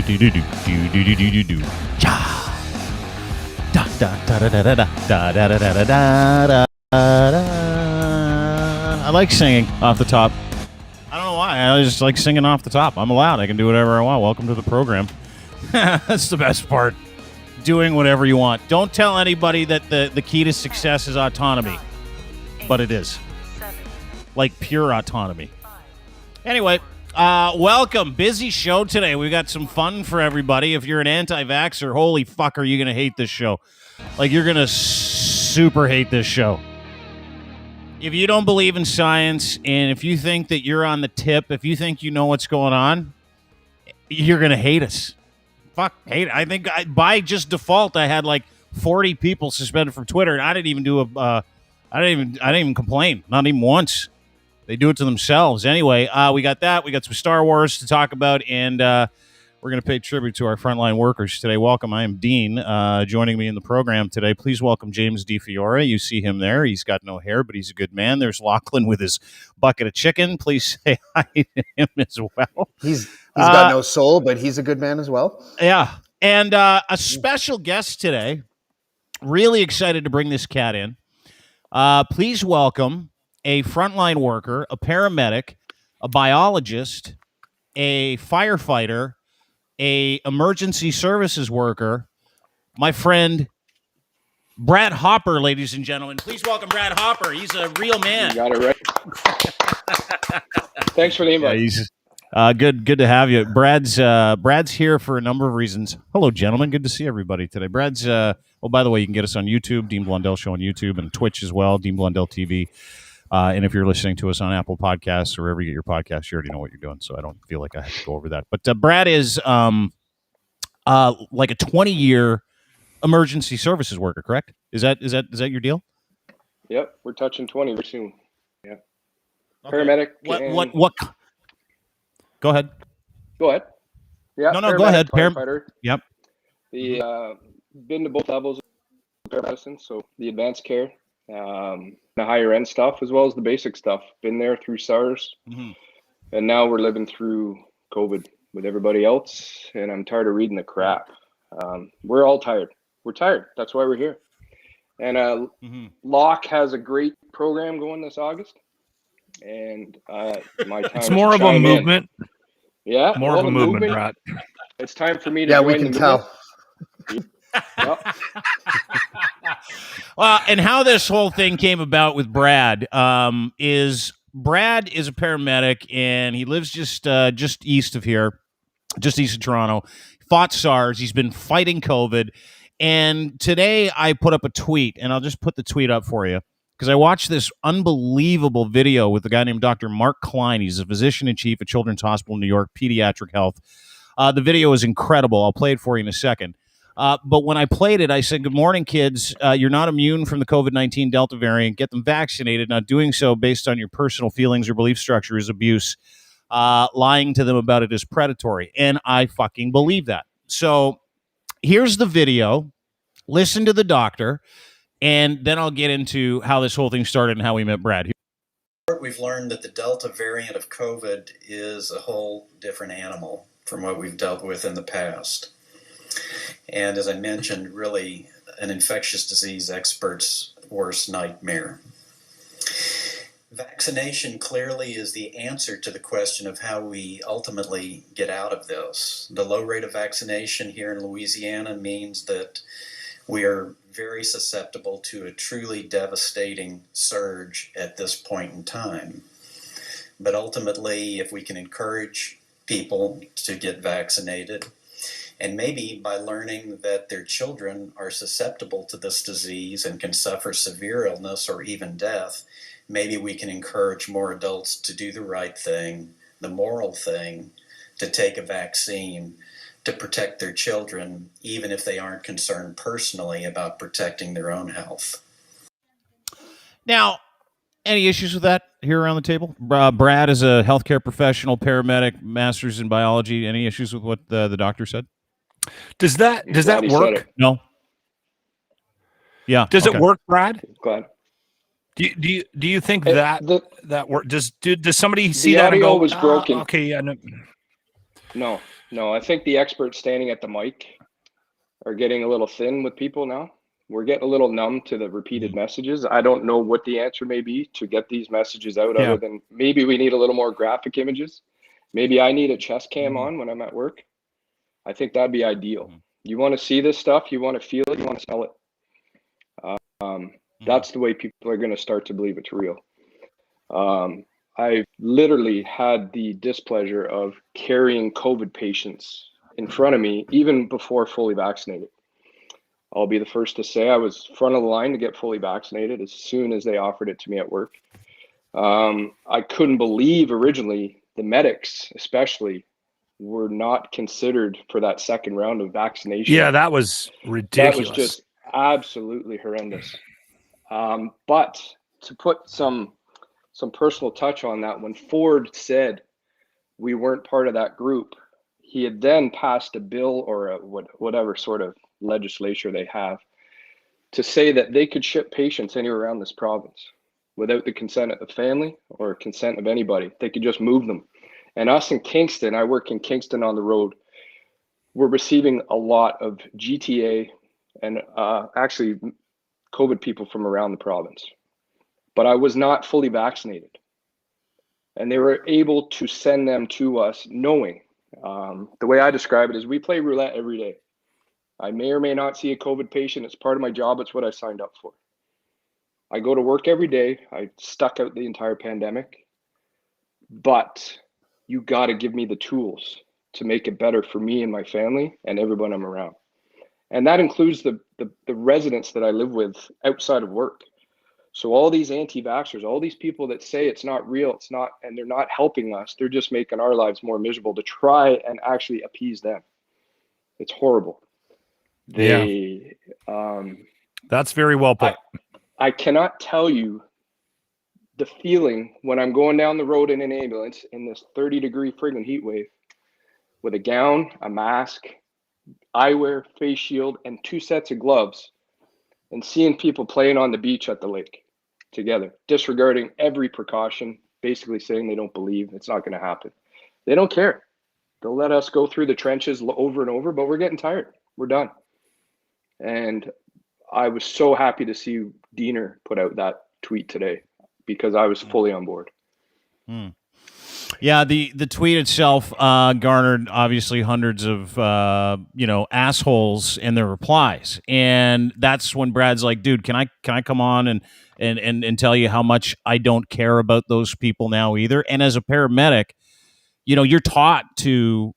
I like singing off the top. I don't know why. I just like singing off the top. I'm allowed. I can do whatever I want. Welcome to the program. That's the best part. Doing whatever you want. Don't tell anybody that the key to success is autonomy. But it is. Like pure autonomy. Anyway, welcome. Busy show today. We've got some fun for everybody. If you're an anti-vaxxer, holy fuck, are you going to hate this show. Like, you're going to super hate this show. If you don't believe in science, and if you think that you're on the tip, if you think you know what's going on, you're going to hate us. Fuck, hate it. I think by just default, I had like 40 people suspended from Twitter, and I didn't even do I didn't even complain. Not even once. They do it to themselves. Anyway, we got that. We got some Star Wars to talk about, and we're going to pay tribute to our frontline workers today. Welcome. I am Dean. Joining me in the program today, please welcome James DeFiore. You see him there. He's got no hair, but he's a good man. There's Lachlan with his bucket of chicken. Please say hi to him as well. He's got no soul, but he's a good man as well. Yeah. And a special guest today. Really excited to bring this cat in. Please welcome a frontline worker, a paramedic, a biologist, a firefighter, a emergency services worker, my friend Brad Hopper, ladies and gentlemen. Please welcome Brad Hopper. He's a real man. You got it right. Thanks for the invite. Yeah, he's good to have you. Brad's here for a number of reasons. Hello, gentlemen. Good to see everybody today. Brad's by the way, you can get us on YouTube, Dean Blundell Show on YouTube, and Twitch as well, Dean Blundell TV. And if you're listening to us on Apple Podcasts or wherever you get your podcasts, you already know what you're doing, so I don't feel like I have to go over that. But Brad is like a 20-year emergency services worker, correct? Is that your deal? Yep, we're touching 20 very soon. Yeah. Okay. Paramedic. What? Go ahead. Go ahead. Yeah. No, go ahead. Firefighter. Yep. The been to both levels of paramedicine, so the advanced care, the higher end stuff as well as the basic stuff. Been there through SARS, and now we're living through COVID with everybody else. And I'm tired of reading the crap. We're all tired. We're tired. That's why we're here. And Locke has a great program going this August. And my time. It's more of a movement. Yeah, more of a movement, Brad. It's time for me to. Yeah, join we can tell. Yep. Well, and how this whole thing came about with Brad is Brad is a paramedic, and he lives just east of here, just east of Toronto. Fought SARS. He's been fighting COVID. And today I put up a tweet, and I'll just put the tweet up for you, because I watched this unbelievable video with a guy named Dr. Mark Klein. He's a physician-in-chief at Children's Hospital in New York, Pediatric Health. The video is incredible. I'll play it for you in a second. But when I played it, I said, good morning, kids. You're not immune from the COVID-19 Delta variant. Get them vaccinated. Not doing so based on your personal feelings or belief structure is abuse. Lying to them about it is predatory. And I fucking believe that. So here's the video. Listen to the doctor. And then I'll get into how this whole thing started and how we met Brad. We've learned that the Delta variant of COVID is a whole different animal from what we've dealt with in the past. And as I mentioned, really an infectious disease expert's worst nightmare. Vaccination clearly is the answer to the question of how we ultimately get out of this. The low rate of vaccination here in Louisiana means that we are very susceptible to a truly devastating surge at this point in time. But ultimately, if we can encourage people to get vaccinated, and maybe by learning that their children are susceptible to this disease and can suffer severe illness or even death, maybe we can encourage more adults to do the right thing, the moral thing, to take a vaccine to protect their children, even if they aren't concerned personally about protecting their own health. Now, any issues with that here around the table? Brad is a healthcare professional, paramedic, master's in biology. Any issues with what the doctor said? Does that work? No. Yeah. Does it work, Brad? Glad. Do you think that work? Does somebody see the that and audio go, was broken? Okay, yeah. No. No. I think the experts standing at the mic are getting a little thin with people now. We're getting a little numb to the repeated messages. I don't know what the answer may be to get these messages out, other than maybe we need a little more graphic images. Maybe I need a chest cam on when I'm at work. I think that'd be ideal. You want to see this stuff, you want to feel it, you want to smell it. That's the way people are going to start to believe it's real. I've literally had the displeasure of carrying COVID patients in front of me, even before fully vaccinated. I'll be the first to say I was front of the line to get fully vaccinated as soon as they offered it to me at work. I couldn't believe originally the medics, especially, were not considered for that second round of vaccination. Yeah, that was ridiculous. That was just absolutely horrendous. But to put some personal touch on that, when Ford said we weren't part of that group, he had then passed a bill or whatever sort of legislature they have to say that they could ship patients anywhere around this province without the consent of the family or consent of anybody. They could just move them. And us in Kingston, I work in Kingston on the road, we're receiving a lot of GTA and actually COVID people from around the province. But I was not fully vaccinated. And they were able to send them to us knowing. The way I describe it is we play roulette every day. I may or may not see a COVID patient. It's part of my job. It's what I signed up for. I go to work every day. I stuck out the entire pandemic. But you got to give me the tools to make it better for me and my family and everyone I'm around. And that includes the residents that I live with outside of work. So all these anti-vaxxers, all these people that say it's not real, it's not, and they're not helping us, they're just making our lives more miserable to try and actually appease them. It's horrible. That's very well put. I cannot tell you the feeling when I'm going down the road in an ambulance in this 30-degree friggin' heat wave with a gown, a mask, eyewear, face shield, and 2 sets of gloves, and seeing people playing on the beach at the lake together, disregarding every precaution, basically saying they don't believe it's not going to happen. They don't care. They'll let us go through the trenches over and over, but we're getting tired. We're done. And I was so happy to see Diener put out that tweet today because I was fully on board. Yeah, the tweet itself garnered obviously hundreds of assholes in their replies, and that's when Brad's like, "Dude, can I come on and tell you how much I don't care about those people now either?" And as a paramedic, you're taught to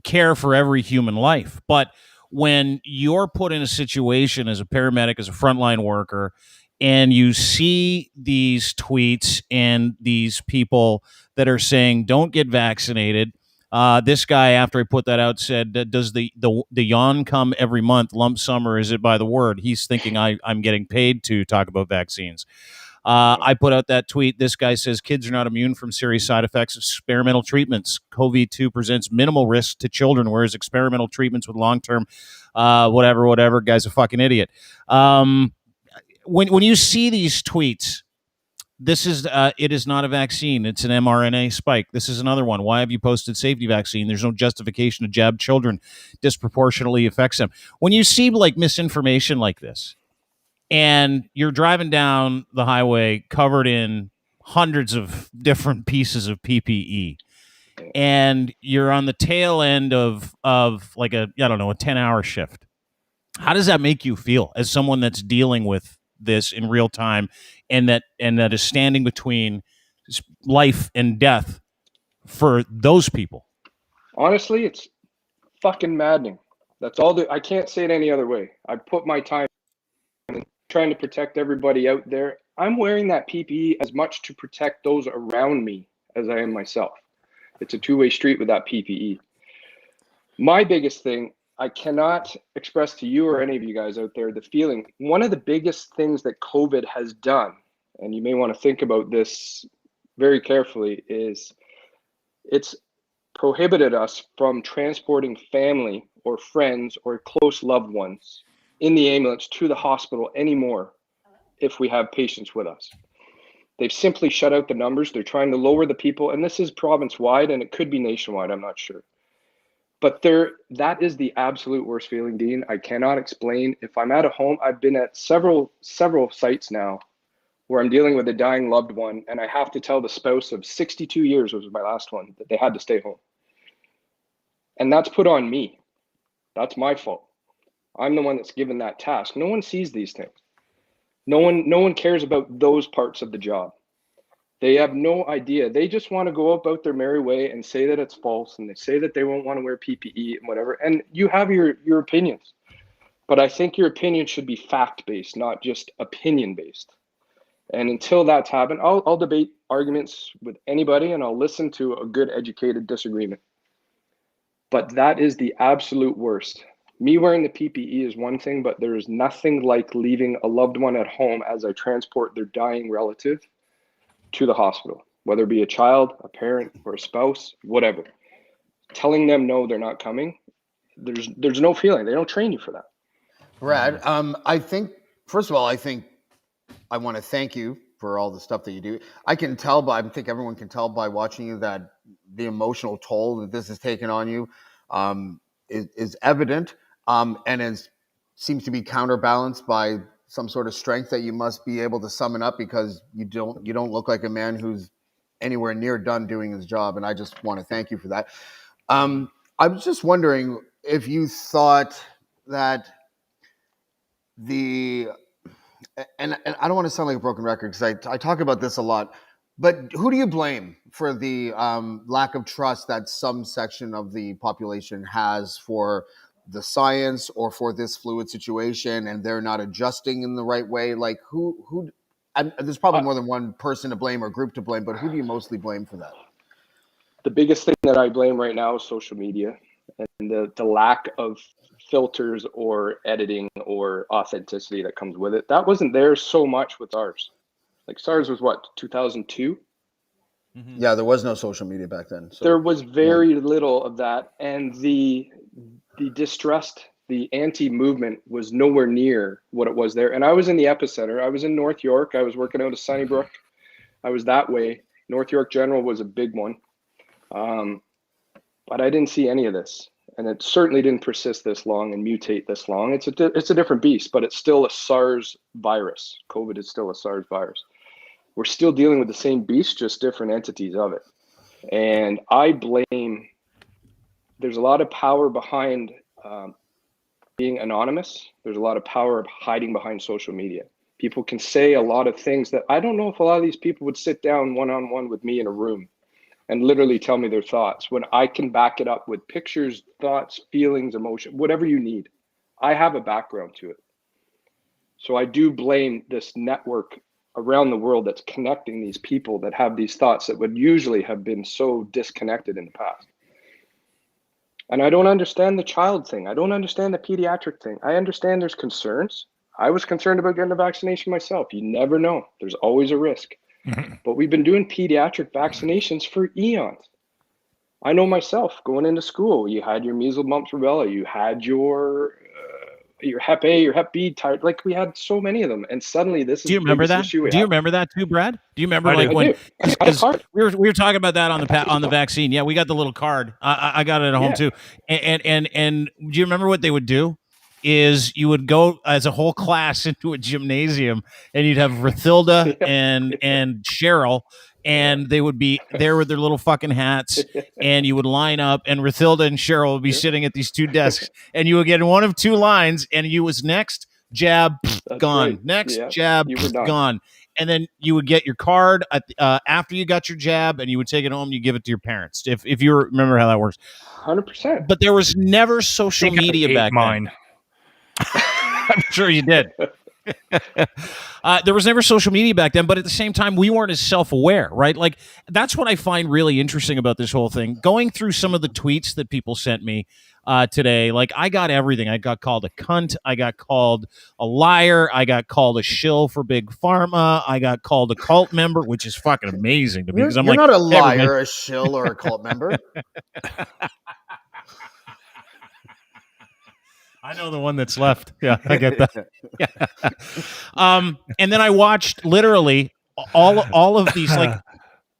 care for every human life, but when you're put in a situation as a paramedic, as a frontline worker, and you see these tweets and these people that are saying don't get vaccinated. This guy, after I put that out, said, "Does the yawn come every month, lump sum, or is it by the word?" He's thinking I'm getting paid to talk about vaccines. I put out that tweet. This guy says kids are not immune from serious side effects of experimental treatments. COVID-2 presents minimal risk to children, whereas experimental treatments with long-term whatever, guy's a fucking idiot. When you see these tweets, this is it is not a vaccine. It's an mRNA spike. This is another one. Why have you posted safety vaccine? There's no justification to jab children. Disproportionately affects them. When you see like misinformation like this, and you're driving down the highway covered in hundreds of different pieces of PPE, and you're on the tail end of like a 10-hour shift, how does that make you feel as someone that's dealing with this in real time and that is standing between life and death for those people? Honestly, it's fucking maddening. That's all I can't say it any other way. I put my time in trying to protect everybody out there. I'm wearing that PPE as much to protect those around me as I am myself. It's a two-way street with that PPE. My biggest thing, I cannot express to you or any of you guys out there the feeling. One of the biggest things that COVID has done, and you may want to think about this very carefully, is it's prohibited us from transporting family or friends or close loved ones in the ambulance to the hospital anymore if we have patients with us. They've simply shut out the numbers. They're trying to lower the people, and this is province-wide, and it could be nationwide, I'm not sure. But that is the absolute worst feeling, Dean. I cannot explain. If I'm at a home, I've been at several sites now where I'm dealing with a dying loved one, and I have to tell the spouse of 62 years, was my last one, that they had to stay home. And that's put on me. That's my fault. I'm the one that's given that task. No one sees these things. No one cares about those parts of the job. They have no idea. They just want to go about their merry way and say that it's false, and they say that they won't want to wear PPE and whatever. And you have your opinions. But I think your opinion should be fact-based, not just opinion-based. And until that's happened, I'll debate arguments with anybody, and I'll listen to a good educated disagreement. But that is the absolute worst. Me wearing the PPE is one thing, but there is nothing like leaving a loved one at home as I transport their dying relative to the hospital, whether it be a child, a parent, or a spouse, whatever. Telling them no, they're not coming. There's no feeling. They don't train you for that. Brad, I think, first of all, I want to thank you for all the stuff that you do. I can tell I think everyone can tell by watching you that the emotional toll that this has taken on you is evident, and seems to be counterbalanced by some sort of strength that you must be able to summon up, because you don't look like a man who's anywhere near done doing his job. And I just want to thank you for that. I was just wondering if you thought that and I don't want to sound like a broken record, because I talk about this a lot, but who do you blame for the lack of trust that some section of the population has for the science or for this fluid situation, and they're not adjusting in the right way? Like who and there's probably more than one person to blame or group to blame, but who do you mostly blame for that? The biggest thing that I blame right now is social media and the lack of filters or editing or authenticity that comes with it. That wasn't there so much with SARS. Like SARS was what, 2002? Mm-hmm. Yeah, there was no social media back then. So. There was very little of that, and the distrust, the anti-movement was nowhere near what it was there. And I was in the epicenter. I was in North York. I was working out of Sunnybrook. I was that way. North York General was a big one. But I didn't see any of this. And it certainly didn't persist this long and mutate this long. It's a different beast, but it's still a SARS virus. COVID is still a SARS virus. We're still dealing with the same beast, just different entities of it. And I blame, there's a lot of power behind being anonymous. There's a lot of power hiding behind social media. People can say a lot of things that I don't know if a lot of these people would sit down one-on-one with me in a room and literally tell me their thoughts, when I can back it up with pictures, thoughts, feelings, emotion, whatever you need. I have a background to it. So I do blame this network around the world that's connecting these people that have these thoughts that would usually have been so disconnected in the past. And I don't understand the child thing. I don't understand the pediatric thing. I understand there's concerns. I was concerned about getting a vaccination myself. You never know. There's always a risk. But we've been doing pediatric vaccinations for eons. I know myself, going into school, you had your measles, mumps, rubella, you had your Hep A, your Hep B type. Like, we had so many of them, and suddenly this is. Do you remember that? Do you remember that too, Brad? Do you remember when? Because we were talking about that on the vaccine. Yeah, we got the little card. I got it at home too. And do you remember what they would do? Is you would go as a whole class into a gymnasium, and you'd have Rathilda and Cheryl, and they would be there with their little fucking hats, and you would line up, and Rathilda and Cheryl would be sitting at these two desks, and you would get in one of two lines, and you was next jab gone, right. Next jab gone, and then you would get your card after you got your jab, and you would take it home. You give it to your parents if you remember how that works. 100%. But there was never social media back then. I'm sure you did. There was never social media back then, but at the same time, we weren't as self-aware, right? Like, that's what I find really interesting about this whole thing. Going through some of the tweets that people sent me today, like, I got everything. I got called a cunt. I got called a liar. I got called a shill for Big Pharma. I got called a cult member, which is fucking amazing to me. Because I'm You're like, not a liar, a shill, or a cult member. I know the one that's left. Yeah, I get that. Yeah. And then I watched literally all of these,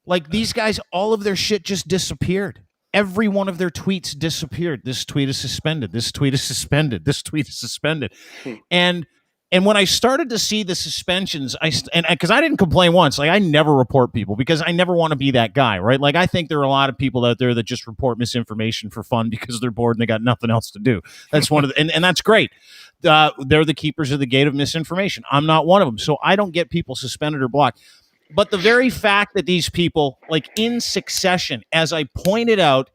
like these guys, all of their shit just disappeared. every one of their tweets disappeared. This tweet is suspended. This tweet is suspended. This tweet is suspended. And when I started to see the suspensions, because I didn't complain once. Like, I never report people because I never want to be that guy, right? Like, I think there are a lot of people out there that just report misinformation for fun because they're bored and they got nothing else to do. That's one of the, and that's great. They're the keepers of the gate of misinformation. I'm not one of them. So I don't get people suspended or blocked. But the very fact that these people, like in succession, as I pointed out,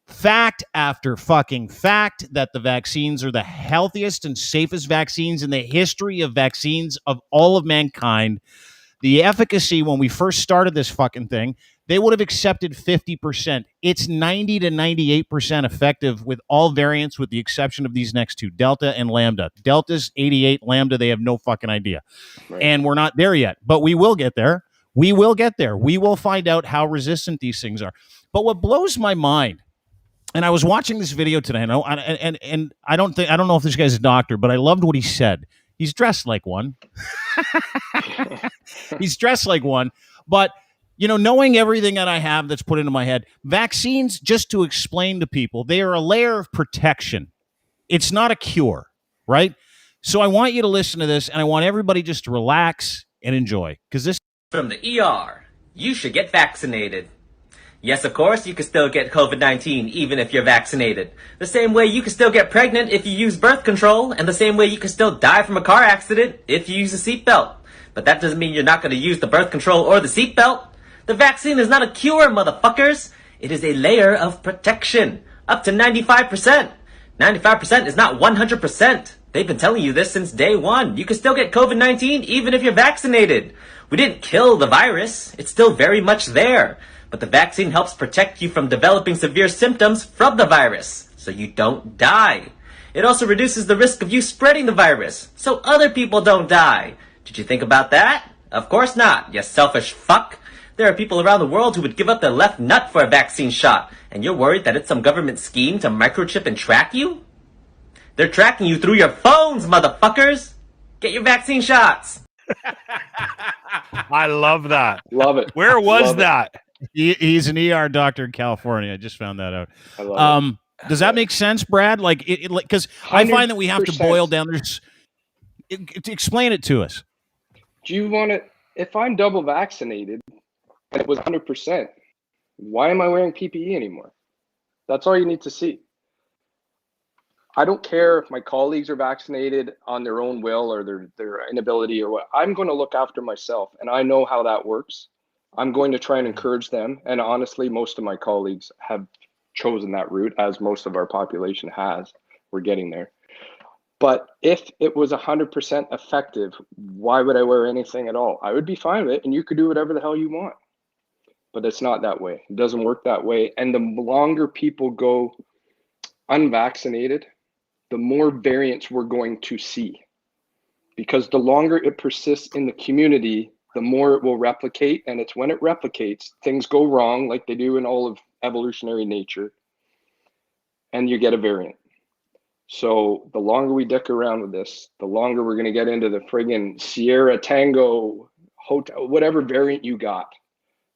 fact after fucking fact, that the vaccines are the healthiest and safest vaccines in the history of vaccines of all of mankind. The efficacy, when we first started this fucking thing, they would have accepted 50%. It's 90 to 98% effective with all variants, with the exception of these next two, Delta and Lambda. Delta's 88, Lambda, they have no fucking idea. Right. And we're not there yet, but we will get there. We will get there. We will find out how resistant these things are. But what blows my mind, and I was watching this video today, and I don't know if this guy's a doctor, but I loved what he said. He's dressed like one. He's dressed like one. But, you know, knowing everything that I have that's put into my head, vaccines, just to explain to people, they are a layer of protection. It's not a cure, right? So I want you to listen to this, and I want everybody just to relax and enjoy, because this. From the ER, you should get vaccinated. Yes, of course, you can still get COVID-19 even if you're vaccinated. The same way you can still get pregnant if you use birth control, and the same way you can still die from a car accident if you use a seatbelt. But that doesn't mean you're not going to use the birth control or the seatbelt. The vaccine is not a cure, motherfuckers. It is a layer of protection, up to 95%. 95% is not 100%. They've been telling you this since day one. You can still get COVID-19 even if you're vaccinated. We didn't kill the virus. It's still very much there. But the vaccine helps protect you from developing severe symptoms from the virus, so you don't die. It also reduces the risk of you spreading the virus, so other people don't die. Did you think about that? Of course not, you selfish fuck. There are people around the world who would give up their left nut for a vaccine shot, and you're worried that it's some government scheme to microchip and track you? They're tracking you through your phones, motherfuckers! Get your vaccine shots! I love that. Love it. Where was that? He's an ER doctor in California. I just found that out. Does that make sense, Brad? Like, because I find that we have to boil down. Explain it to us. Do you want it? If I'm double vaccinated and it was 100%, why am I wearing PPE anymore? That's all you need to see. I don't care if my colleagues are vaccinated on their own will or their inability or what. I'm going to look after myself, and I know how that works. I'm going to try and encourage them. And honestly, most of my colleagues have chosen that route, as most of our population has. We're getting there. But if it was 100% effective, why would I wear anything at all? I would be fine with it, and you could do whatever the hell you want. But it's not that way. It doesn't work that way. And the longer people go unvaccinated, the more variants we're going to see. Because the longer it persists in the community, the more it will replicate. And it's when it replicates, things go wrong like they do in all of evolutionary nature. And you get a variant. So the longer we dick around with this, the longer we're going to get into the friggin' Sierra Tango hotel, whatever variant you got,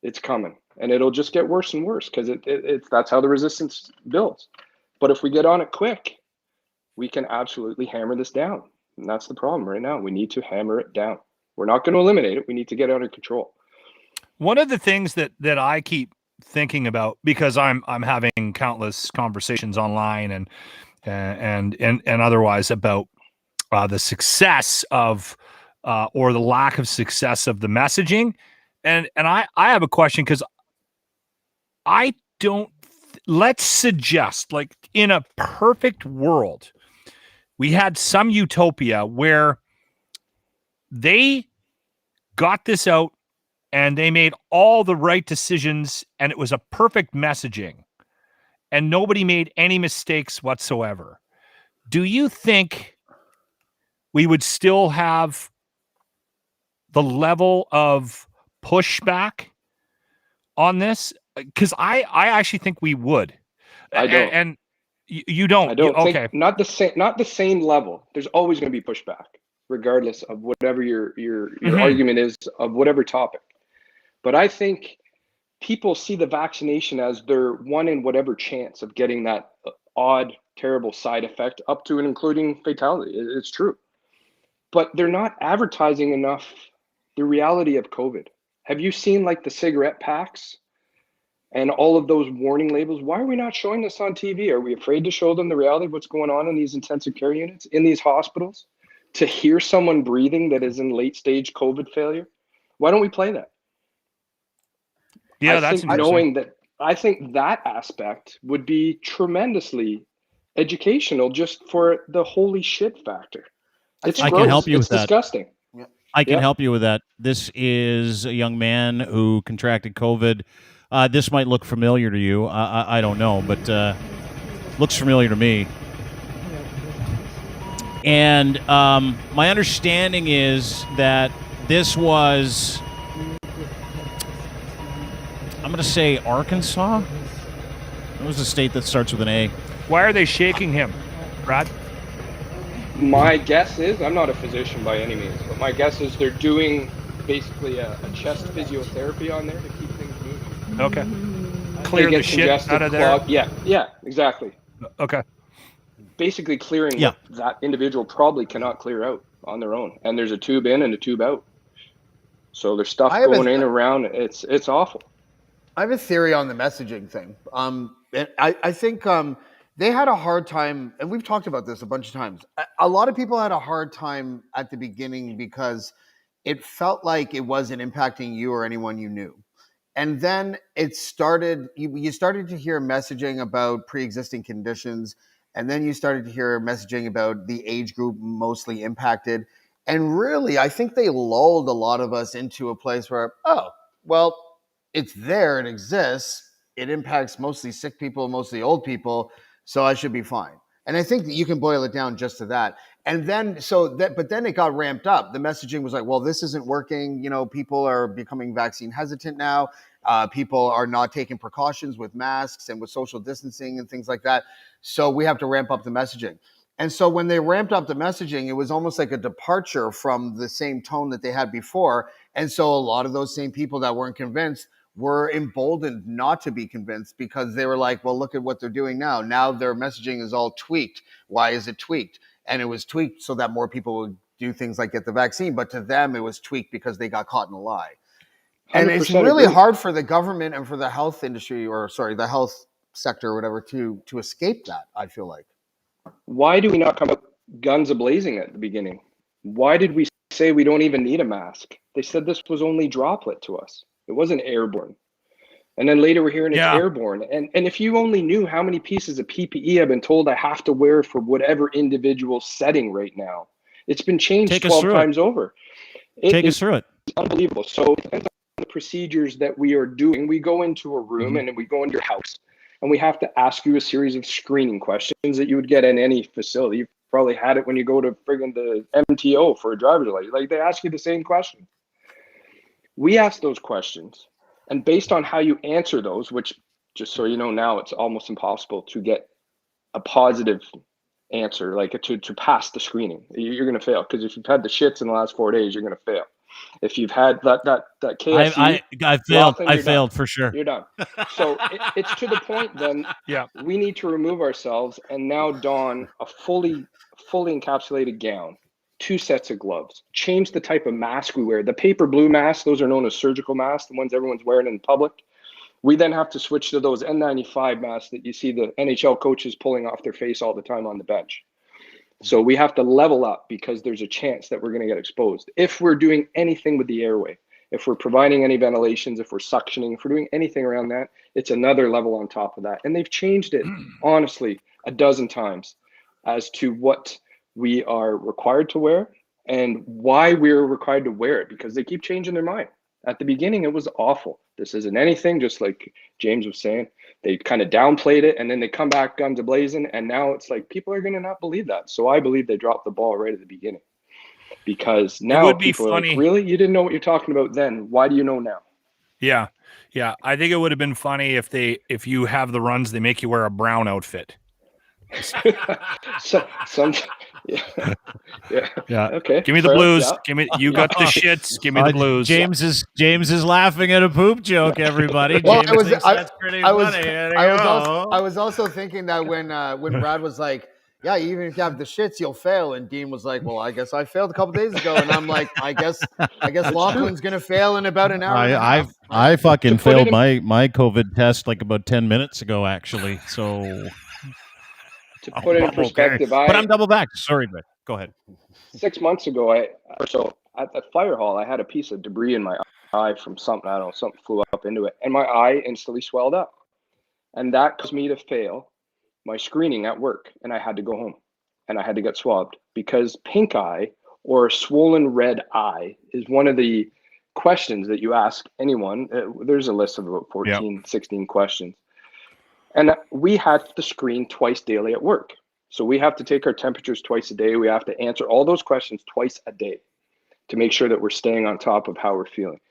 it's coming. And it'll just get worse and worse because that's how the resistance builds. But if we get on it quick, we can absolutely hammer this down. And that's the problem right now. We need to hammer it down. We're not going to eliminate it. We need to get it under control. One of the things that I keep thinking about, because I'm having countless conversations online and otherwise about the success of or the lack of success of the messaging. And I have a question, because I don't, let's suggest, like, in a perfect world, we had some utopia where they got this out and they made all the right decisions and it was a perfect messaging and nobody made any mistakes whatsoever. Do you think we would still have the level of pushback on this? Because I actually think we would. I don't. And you don't. I don't think, okay. Not the same level. There's always going to be pushback, regardless of whatever your argument is of whatever topic. But I think people see the vaccination as their one in whatever chance of getting that odd, terrible side effect, up to and including fatality. It's true. But they're not advertising enough the reality of COVID. Have you seen like the cigarette packs and all of those warning labels? Why are we not showing this on TV? Are we afraid to show them the reality of what's going on in these intensive care units, in these hospitals? To hear someone breathing that is in late stage COVID failure? Why don't we play that? Yeah, that's interesting. Knowing that, I think that aspect would be tremendously educational just for the holy shit factor. It's I gross. can help you It's with that. disgusting. I can help you with that. This is a young man who contracted COVID. This might look familiar to you. I don't know, but looks familiar to me. And my understanding is that this was, I'm going to say Arkansas. It was a state that starts with an A. Why are they shaking him, Brad? My guess is, I'm not a physician by any means, but my guess is they're doing basically a chest physiotherapy on there to keep things moving. Okay. Clear the shit out of there. there? Yeah, exactly. Okay. Basically clearing what that individual probably cannot clear out on their own. And there's a tube in and a tube out. So there's stuff going in around. It's awful. I have a theory on the messaging thing. I think they had a hard time, and we've talked about this a bunch of times. A lot of people had a hard time at the beginning because it felt like it wasn't impacting you or anyone you knew. And then it started, you started to hear messaging about pre-existing conditions, and then you started to hear messaging about the age group mostly impacted. And really, I think they lulled a lot of us into a place where, oh, well, it's there, it exists, it impacts mostly sick people, mostly old people, so I should be fine. And I think that you can boil it down just to that. And then, but then it got ramped up. The messaging was like, well, this isn't working. You know, people are becoming vaccine hesitant now. People are not taking precautions with masks and with social distancing and things like that. So we have to ramp up the messaging. And so when they ramped up the messaging, it was almost like a departure from the same tone that they had before. And so a lot of those same people that weren't convinced were emboldened not to be convinced because they were like, well, look at what they're doing now. Now their messaging is all tweaked. Why is it tweaked? And it was tweaked so that more people would do things like get the vaccine. But to them, it was tweaked because they got caught in a lie. And it's really hard for the government and for the health industry, the health sector or whatever, to escape that, I feel like. Why do we not come out guns a-blazing at the beginning? Why did we say we don't even need a mask? They said this was only droplet to us. It wasn't airborne. And then later we're hearing it's airborne. And if you only knew how many pieces of PPE I've been told I have to wear for whatever individual setting right now. It's been changed 12 times over. Take us through it. Unbelievable. So it depends on the procedures that we are doing. We go into a room and we go into your house and we have to ask you a series of screening questions that you would get in any facility. You've probably had it when you go to friggin' the MTO for a driver's license. Like they ask you the same question. We ask those questions, and based on how you answer those, which just so you know now, it's almost impossible to get a positive answer, like to pass the screening. You're going to fail because if you've had the shits in the last 4 days, you're going to fail. If you've had that KFC, I failed for sure. You're done. So it's to the point then. Yeah, we need to remove ourselves and now don a fully encapsulated gown. 2 sets of gloves, change the type of mask we wear. The paper blue masks, those are known as surgical masks, the ones everyone's wearing in public. We then have to switch to those N95 masks that you see the NHL coaches pulling off their face all the time on the bench. So we have to level up because there's a chance that we're going to get exposed. If we're doing anything with the airway, if we're providing any ventilations, if we're suctioning, if we're doing anything around that, it's another level on top of that. And they've changed it, honestly, a dozen times as to what we are required to wear and why we're required to wear it, because they keep changing their mind. At the beginning, it was awful. This isn't anything, just like James was saying. They kind of downplayed it and then they come back guns a-blazing, and now it's like people are going to not believe that. So I believe they dropped the ball right at the beginning, because now people are like, really? You didn't know what you're talking about then. Why do you know now? Yeah. I think it would have been funny if you have the runs, they make you wear a brown outfit. Yeah. Okay. Give me the fair, blues. yeah. Give me. You got the shits. Give me the blues. James is laughing at a poop joke. Everybody. Well, James thinks that's pretty funny. I was also thinking that when Brad was like, "Yeah, even if you have the shits, you'll fail," and Dean was like, "Well, I guess I failed a couple days ago," and I'm like, "I guess Lachlan's gonna fail in about an hour." and a half. I fucking To put it failed in- my COVID test like about 10 minutes ago, actually. So To put it in perspective, but I'm double back. Sorry, Vic. Go ahead. 6 months ago, so at the fire hall, I had a piece of debris in my eye from something, I don't know, something flew up into it, and my eye instantly swelled up, and that caused me to fail my screening at work, and I had to go home, and I had to get swabbed because pink eye or swollen red eye is one of the questions that you ask anyone. There's a list of about 14, 16 questions, and we have to screen twice daily at work. So we have to take our temperatures twice a day. We have to answer all those questions twice a day to make sure that we're staying on top of how we're feeling.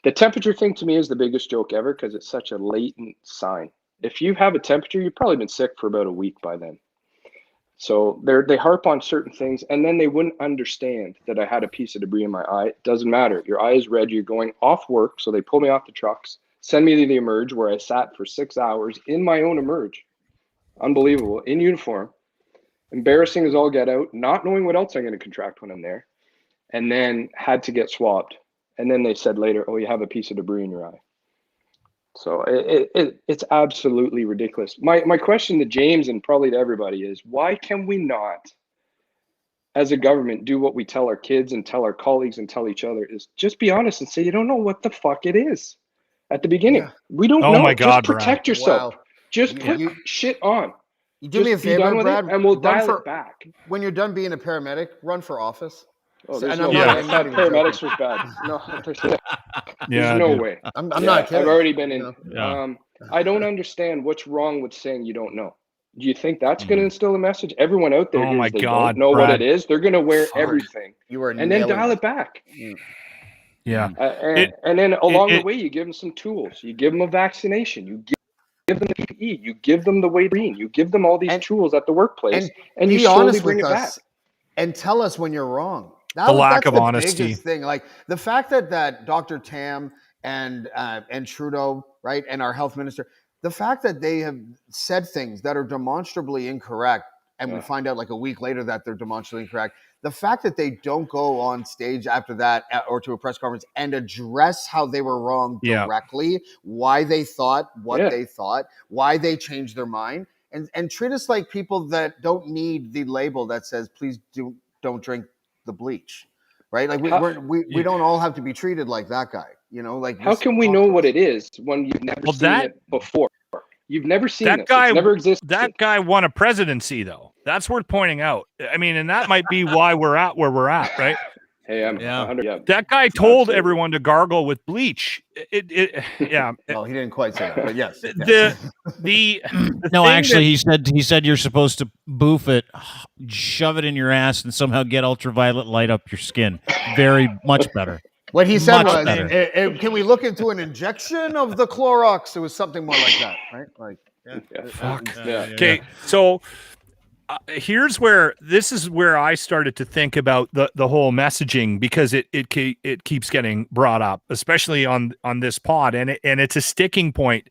The temperature thing to me is the biggest joke ever because it's such a latent sign. If you have a temperature, you've probably been sick for about a week by then. So they harp on certain things, and then they wouldn't understand that I had a piece of debris in my eye. It doesn't matter. Your eye is red. You're going off work, so they pull me off the trucks, send me to the emerge where I sat for 6 hours in my own emerge. Unbelievable. In uniform. Embarrassing as all get out, not knowing what else I'm going to contract when I'm there, and then had to get swabbed. And then they said later, "Oh, you have a piece of debris in your eye." So it's absolutely ridiculous. My question to James and probably to everybody is, why can we not, as a government, do what we tell our kids and tell our colleagues and tell each other is just be honest and say, you don't know what the fuck it is at the beginning. Yeah. We don't know. Oh my God, just protect Brad. yourself. Wow. Just put shit on. You do me a favor, Brad, and we'll dial it back. When you're done being a paramedic, run for office. Oh, there's no no way. way. I thought paramedics was bad. No, there's no way. I'm not kidding. I've already been in. Yeah. I don't understand what's wrong with saying you don't know. Do you think that's going to instill a message? Everyone out there, Oh my they God, don't know Brad. what it is. They're going to wear everything. And then dial it back. Yeah. And then along the way, you give them some tools. You give them a vaccination. You give them the PPE. You give them the way to green. You give them all these tools at the workplace, and you slowly bring it back. And tell us when you're wrong. The lack of honesty. Biggest thing, like the fact that Dr. Tam and Trudeau, right, and our health minister, the fact that they have said things that are demonstrably incorrect, and we find out like a week later that they're demonstrably incorrect. The fact that they don't go on stage after that or to a press conference and address how they were wrong directly, why they thought what they thought, why they changed their mind, and treat us like people that don't need the label that says, please don't drink the bleach, right? Like we don't all have to be treated like that guy, you know, like how can we know what it is when you've never seen it before? You've never seen that this. guy. It's never existed. That guy won a presidency, though. That's worth pointing out. I mean, and that might be why we're at where we're at, right? Hey, I'm 100. That guy told everyone to gargle with bleach. Well, he didn't quite say that, but yes. No, actually, he said you're supposed to boof it, shove it in your ass, and somehow get ultraviolet light up your skin. Very much better. What he said was, can we look into an injection of the Clorox? It was something more like that, right? Like, Okay, so here's where I started to think about the whole messaging, because it keeps getting brought up, especially on this pod, and it's a sticking point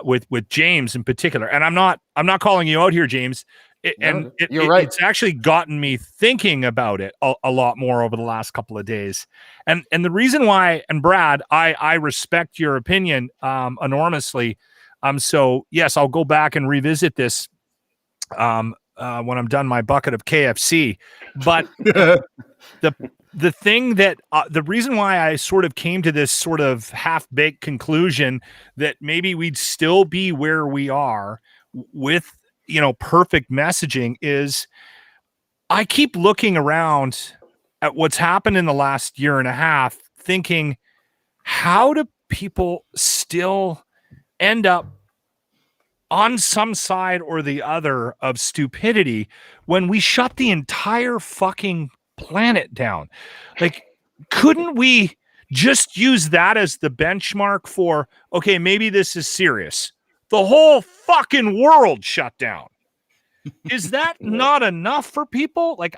with James in particular. And I'm not calling you out here, James. You're right. It's actually gotten me thinking about it a lot more over the last couple of days. And the reason why, and Brad, I respect your opinion enormously. So yes, I'll go back and revisit this when I'm done my bucket of KFC. But the thing that the reason why I sort of came to this sort of half-baked conclusion that maybe we'd still be where we are with, perfect messaging is I keep looking around at what's happened in the last year and a half, thinking, how do people still end up on some side or the other of stupidity when we shut the entire fucking planet down? Like, couldn't we just use that as the benchmark for, okay, maybe this is serious? The whole fucking world shut down. Is that not enough for people? Like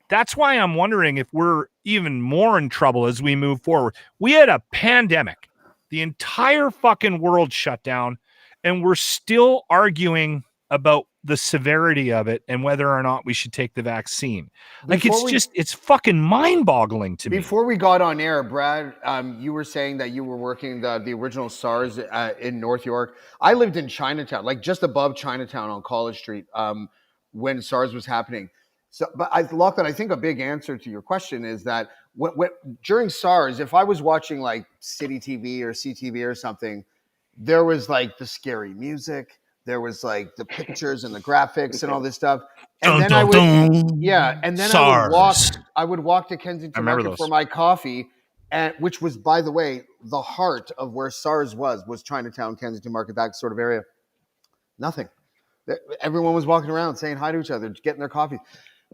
that's why I'm wondering if we're even more in trouble as we move forward. We had a pandemic, the entire fucking world shut down, and we're still arguing about the severity of it and whether or not we should take the vaccine. Like it's fucking mind-boggling to me. Before we got on air, Brad, you were saying that you were working the original SARS in North York. I lived in Chinatown, like just above Chinatown on College Street, when SARS was happening. So, but Lachlan, I think a big answer to your question is that during SARS, if I was watching like City TV or CTV or something, there was like the scary music, there was like the pictures and the graphics and all this stuff. And then I would walk to Kensington Market for my coffee, which was, by the way, the heart of where SARS was Chinatown, Kensington Market, that sort of area. Nothing. Everyone was walking around saying hi to each other, getting their coffee.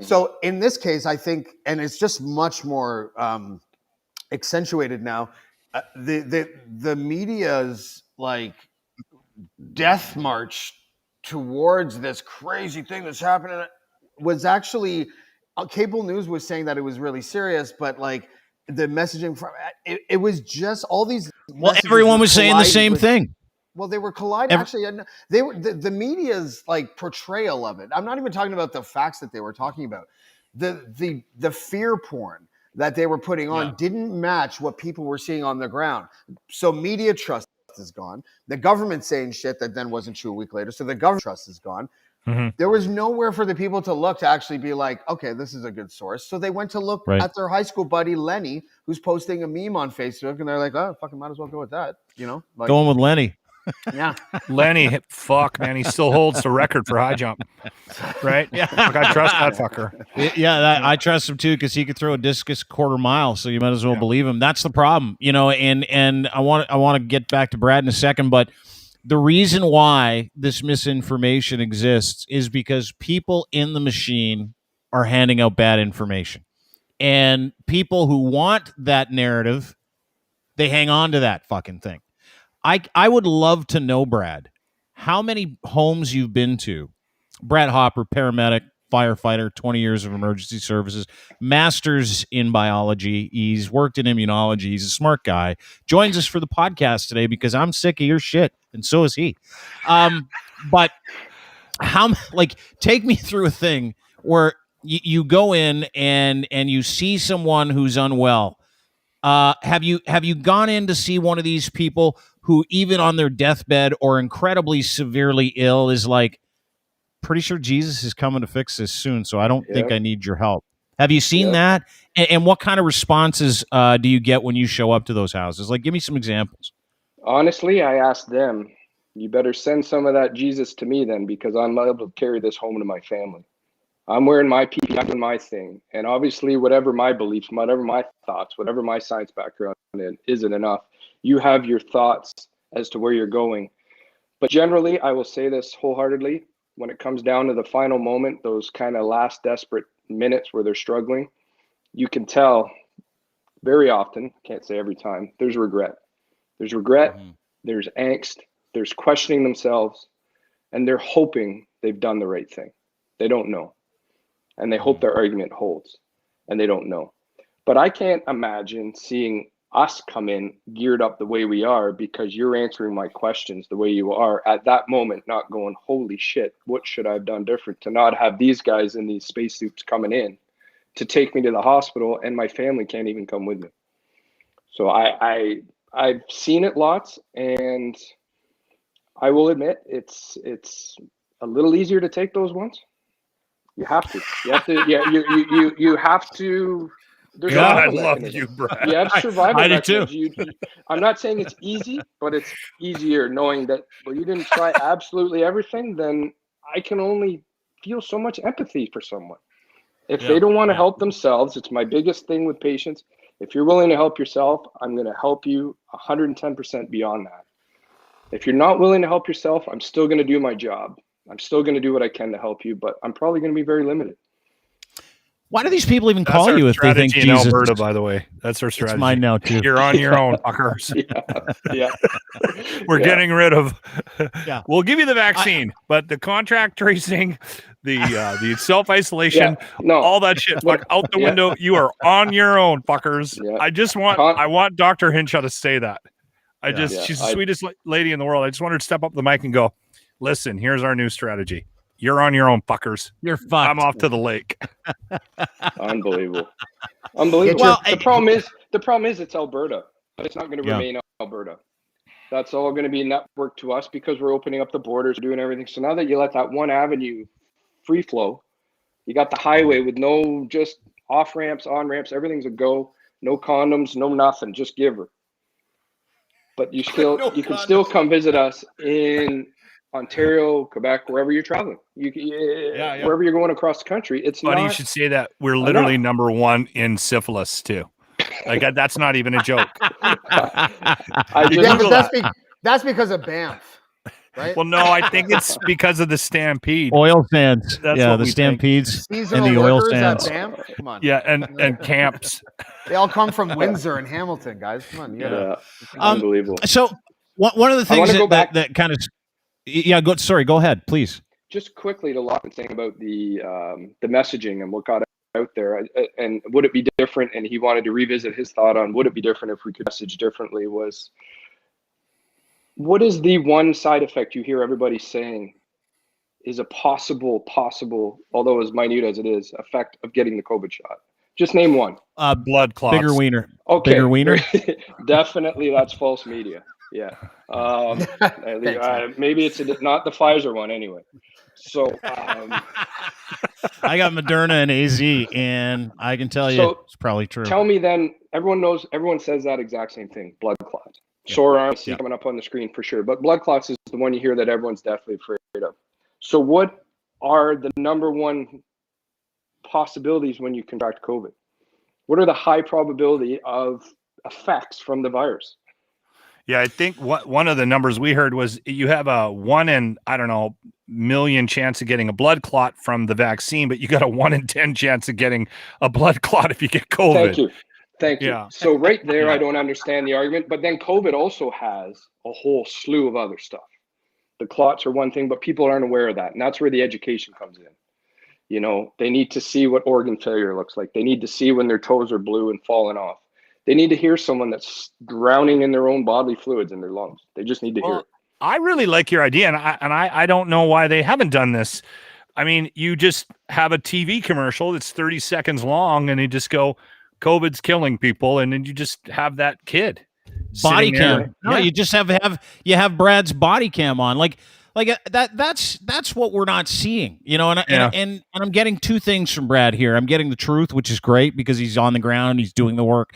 So in this case, I think, and it's just much more accentuated now, the media's like death march towards this crazy thing that's happening was actually, cable news was saying that it was really serious, but like the messaging from it was just all these. Well, everyone was saying the same thing. Well, they were colliding. Actually, they were the media's like portrayal of it. I'm not even talking about the facts that they were talking about. The fear porn that they were putting on didn't match what people were seeing on the ground. So media trust is gone. The government saying shit that then wasn't true a week later. So the government trust is gone. Mm-hmm. There was nowhere for the people to look to actually be like, okay, this is a good source. So they went to look at their high school buddy Lenny, who's posting a meme on Facebook, and they're like, oh, fucking might as well go with that. You know, like, going with Lenny. Yeah, Lenny, fuck, man, he still holds the record for high jump, right? Yeah, like, I trust that fucker. I trust him too because he could throw a discus quarter mile, so you might as well believe him. That's the problem, you know. And I want to get back to Brad in a second, but the reason why this misinformation exists is because people in the machine are handing out bad information, and people who want that narrative, they hang on to that fucking thing. I would love to know, Brad, how many homes you've been to. Brad Hopper, paramedic, firefighter, 20 years of emergency services, master's in biology. He's worked in immunology. He's a smart guy. Joins us for the podcast today because I'm sick of your shit, and so is he. But take me through a thing where you go in and you see someone who's unwell. Have you gone in to see one of these people who, even on their deathbed or incredibly severely ill, is like, pretty sure Jesus is coming to fix this soon, so I don't think I need your help? Have you seen that? And what kind of responses do you get when you show up to those houses? Like, give me some examples. Honestly, I asked them, you better send some of that Jesus to me then, because I'm able to carry this home to my family. I'm wearing my PPE, I'm doing my thing. And obviously, whatever my beliefs, whatever my thoughts, whatever my science background isn't enough. You have your thoughts as to where you're going. But generally, I will say this wholeheartedly, when it comes down to the final moment, those kind of last desperate minutes where they're struggling, you can tell very often, can't say every time, there's regret. There's regret, there's angst, there's questioning themselves, and they're hoping they've done the right thing. They don't know. And they hope their argument holds, and they don't know. But I can't imagine seeing us come in geared up the way we are because you're answering my questions the way you are at that moment, not going, holy shit, what should I have done different to not have these guys in these spacesuits coming in to take me to the hospital, and my family can't even come with me. So I've seen it lots, and I will admit it's a little easier to take those ones. You have to. You have to. God, I love you, Brad. You have survival. I do too. I'm not saying it's easy, but it's easier knowing that, well, you didn't try absolutely everything. Then I can only feel so much empathy for someone. If they don't want to help themselves, it's my biggest thing with patients. If you're willing to help yourself, I'm going to help you 110% beyond that. If you're not willing to help yourself, I'm still going to do my job. I'm still going to do what I can to help you, but I'm probably going to be very limited. Why do these people even That's call our you if they think strategy in Jesus? Alberta, by the way. That's our strategy. It's mine now too. You're on your own, fuckers. Yeah. We're getting rid of. Yeah. We'll give you the vaccine, but the contract tracing, the self isolation, No. all that shit, fuck out the window. You are on your own, fuckers. Yeah. I want Dr. Hinshaw to say that. She's the I- sweetest lady in the world. I just want her to step up the mic and go, listen, here's our new strategy. You're on your own, fuckers. You're fucked. I'm off to the lake. Unbelievable. Well, the problem is it's Alberta, but it's not going to remain Alberta. That's all going to be networked to us because we're opening up the borders, doing everything. So now that you let that one avenue free flow, you got the highway with no just off ramps, on ramps, everything's a go. No condoms, no nothing, just give her. But you can still come visit us in Ontario, Quebec, wherever you're traveling. Wherever you're going across the country. It's Funny not. you should say that. We're literally number one in syphilis too. Like that's not even a joke. That's because of Banff, right? Well, no, I think it's because of the stampede. Oil sands. That's yeah, what the we stampedes Seasonal and the oil workers at sands. Banff? Come on. Yeah, and camps. They all come from Windsor and Hamilton, guys. Come on. You gotta, Unbelievable. So one of the things go back- that kind of go ahead, please. Just quickly to Lachlan's thing about the messaging and what got out there, and would it be different? And he wanted to revisit his thought on would it be different if we could message differently. Was what is the one side effect you hear everybody saying is a possible, although as minute as it is, effect of getting the COVID shot? Just name one. Blood clots. Bigger wiener. Okay. Bigger wiener. Definitely, that's false media. Yeah. Maybe it's not the Pfizer one anyway. So I got Moderna and AZ, and I can tell you it's probably true. Tell me then, everyone says that exact same thing, blood clots. Sore arms coming up on the screen for sure. But blood clots is the one you hear that everyone's deathly afraid of. So what are the number one possibilities when you contract COVID? What are the high probability of effects from the virus? Yeah, I think one of the numbers we heard was you have a 1 in, million chance of getting a blood clot from the vaccine, but you got a 1 in 10 chance of getting a blood clot if you get COVID. Thank you. Yeah. So right there, I don't understand the argument, but then COVID also has a whole slew of other stuff. The clots are one thing, but people aren't aware of that. And that's where the education comes in. You know, they need to see what organ failure looks like. They need to see when their toes are blue and falling off. They need to hear someone that's drowning in their own bodily fluids in their lungs. They just need to hear it. I really like your idea, and I don't know why they haven't done this. I mean, you just have a TV commercial that's 30 seconds long, and you just go, COVID's killing people, and then you just have that kid body cam. No, you just have Brad's body cam on, like that's what we're not seeing, you know. And I'm getting two things from Brad here. I'm getting the truth, which is great because he's on the ground, he's doing the work.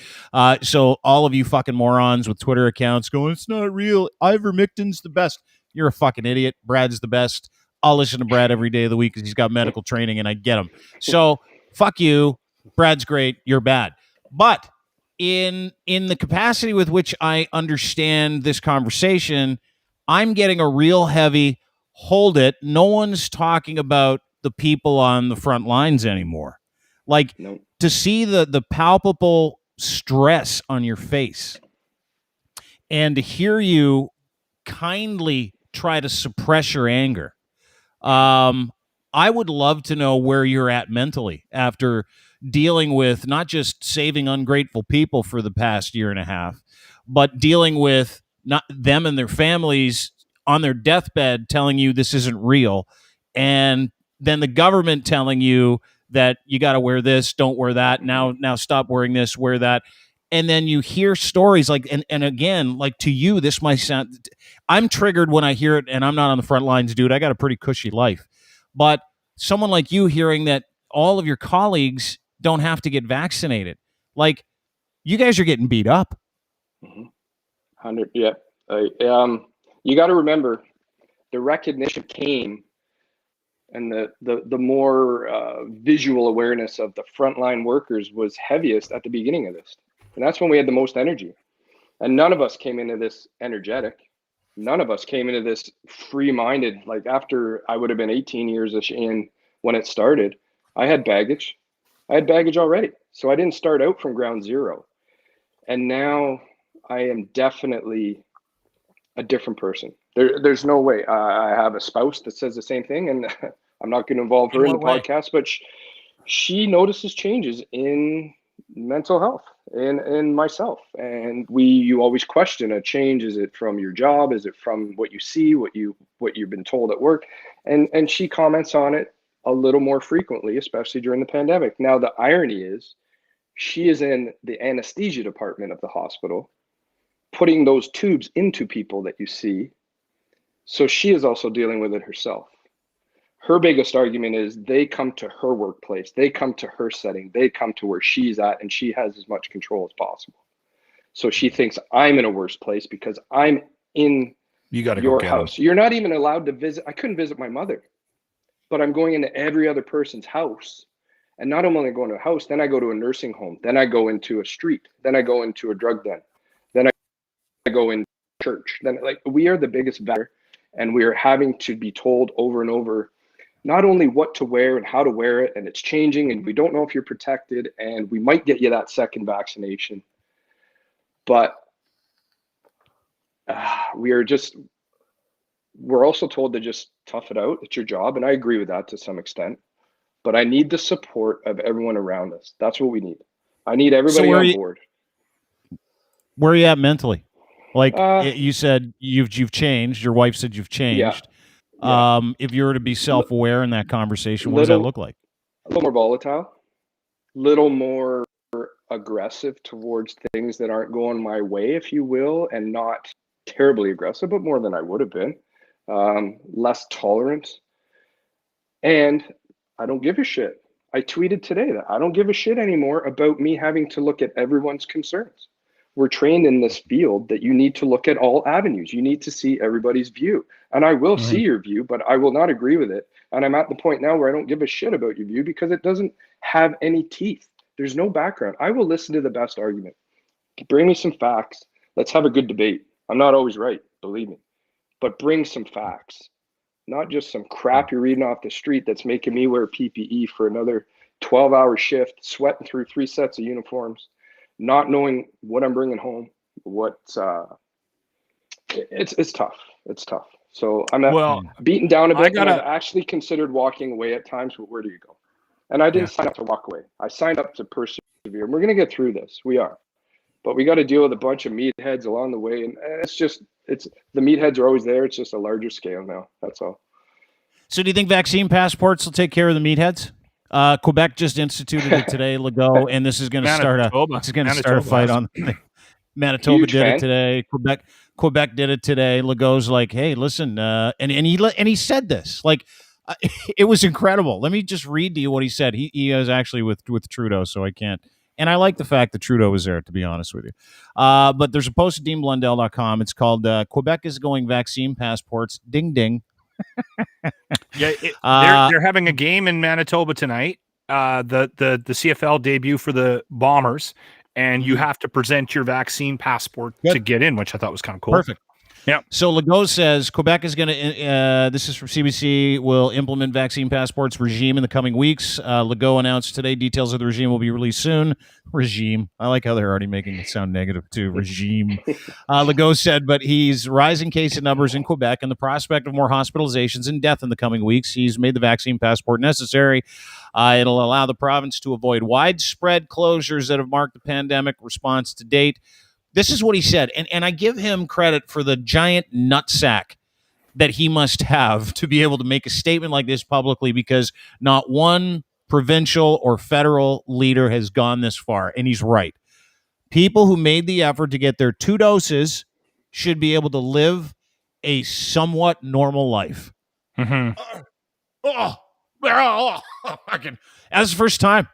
So all of you fucking morons with Twitter accounts going, it's not real, ivermectin's the best. You're a fucking idiot. Brad's the best. I'll listen to Brad every day of the week because he's got medical training and I get him. So fuck you. Brad's great. You're bad. But in the capacity with which I understand this conversation, I'm getting a real heavy hold it. No one's talking about the people on the front lines anymore. Like to see the palpable stress on your face and to hear you kindly try to suppress your anger. I would love to know where you're at mentally after dealing with not just saving ungrateful people for the past year and a half, but dealing with not them and their families on their deathbed telling you this isn't real, and then the government telling you that you got to wear this, don't wear that, now stop wearing this, wear that. And then you hear stories like, and again, like to you, this might sound, I'm triggered when I hear it, and I'm not on the front lines, dude. I got a pretty cushy life. But someone like you hearing that all of your colleagues don't have to get vaccinated, like you guys are getting beat up. 100, yeah. You got to remember, the recognition came, and the more visual awareness of the frontline workers was heaviest at the beginning of this, and that's when we had the most energy. And none of us came into this energetic. None of us came into this free-minded. Like after I would have been 18 years in when it started, I had baggage. I had baggage already. So I didn't start out from ground zero. And now I am definitely a different person. There's no way. I have a spouse that says the same thing, and I'm not going to involve her in the podcast, but she notices changes in mental health and myself. And you always question a change. Is it from your job? Is it from what you see, what you've been told at work? And she comments on it a little more frequently, especially during the pandemic. Now, the irony is she is in the anesthesia department of the hospital, putting those tubes into people that you see. So she is also dealing with it herself. Her biggest argument is they come to her workplace, they come to her setting, they come to where she's at, and she has as much control as possible. So she thinks I'm in a worse place because I'm in your house. You're not even allowed to visit. I couldn't visit my mother, but I'm going into every other person's house. And not only going to a house, then I go to a nursing home, then I go into a street, then I go into a drug den, then I go in church. Then, like, we are the biggest vendor, and we are having to be told over and over not only what to wear and how to wear it, and it's changing, and we don't know if you're protected, and we might get you that second vaccination, but we're also told to just tough it out. It's your job, and I agree with that to some extent. But I need the support of everyone around us. That's what we need. I need everybody on board. Where are you at mentally? Like you said, you've changed. Your wife said you've changed. Yeah. If you were to be self-aware in that conversation, what does that look like? A little more volatile, a little more aggressive towards things that aren't going my way, if you will, and not terribly aggressive, but more than I would have been. Less tolerant. And I don't give a shit. I tweeted today that I don't give a shit anymore about me having to look at everyone's concerns. We're trained in this field that you need to look at all avenues. You need to see everybody's view. And I will see your view, but I will not agree with it. And I'm at the point now where I don't give a shit about your view because it doesn't have any teeth. There's no background. I will listen to the best argument. Bring me some facts. Let's have a good debate. I'm not always right, believe me. But bring some facts. Not just some crap you're reading off the street that's making me wear PPE for another 12-hour shift, sweating through 3 sets of uniforms, not knowing what I'm bringing home. It's tough. It's tough. So I'm beaten down a bit. I've actually considered walking away at times, but where do you go? And I didn't sign up to walk away. I signed up to persevere. And we're going to get through this. We are. But we got to deal with a bunch of meatheads along the way. And the meatheads are always there. It's just a larger scale now. That's all. So do you think vaccine passports will take care of the meatheads? Quebec just instituted it today, Legault, and this is going to start a fight on. Manitoba did it today. Quebec did it today. Legault's like, hey, listen, and he said this like. It was incredible. Let me just read to you what he said. He was actually with Trudeau, so I can't. And I like the fact that Trudeau was there, to be honest with you. But there's a post at DeanBlundell.com. It's called Quebec is going vaccine passports. Ding, ding. They're having a game in Manitoba tonight. The CFL debut for the Bombers, and you have to present your vaccine passport to get in, which I thought was kind of cool. Perfect. Yeah. So Legault says Quebec is going to, this is from CBC, will implement vaccine passports regime in the coming weeks. Legault announced today details of the regime will be released soon. Regime. I like how they're already making it sound negative too. Regime. Legault said, but he's rising case numbers in Quebec and the prospect of more hospitalizations and death in the coming weeks. He's made the vaccine passport necessary. It'll allow the province to avoid widespread closures that have marked the pandemic response to date. This is what he said, and I give him credit for the giant nutsack that he must have to be able to make a statement like this publicly, because not one provincial or federal leader has gone this far, and he's right. People who made the effort to get their 2 doses should be able to live a somewhat normal life. Mm-hmm. That's the first time.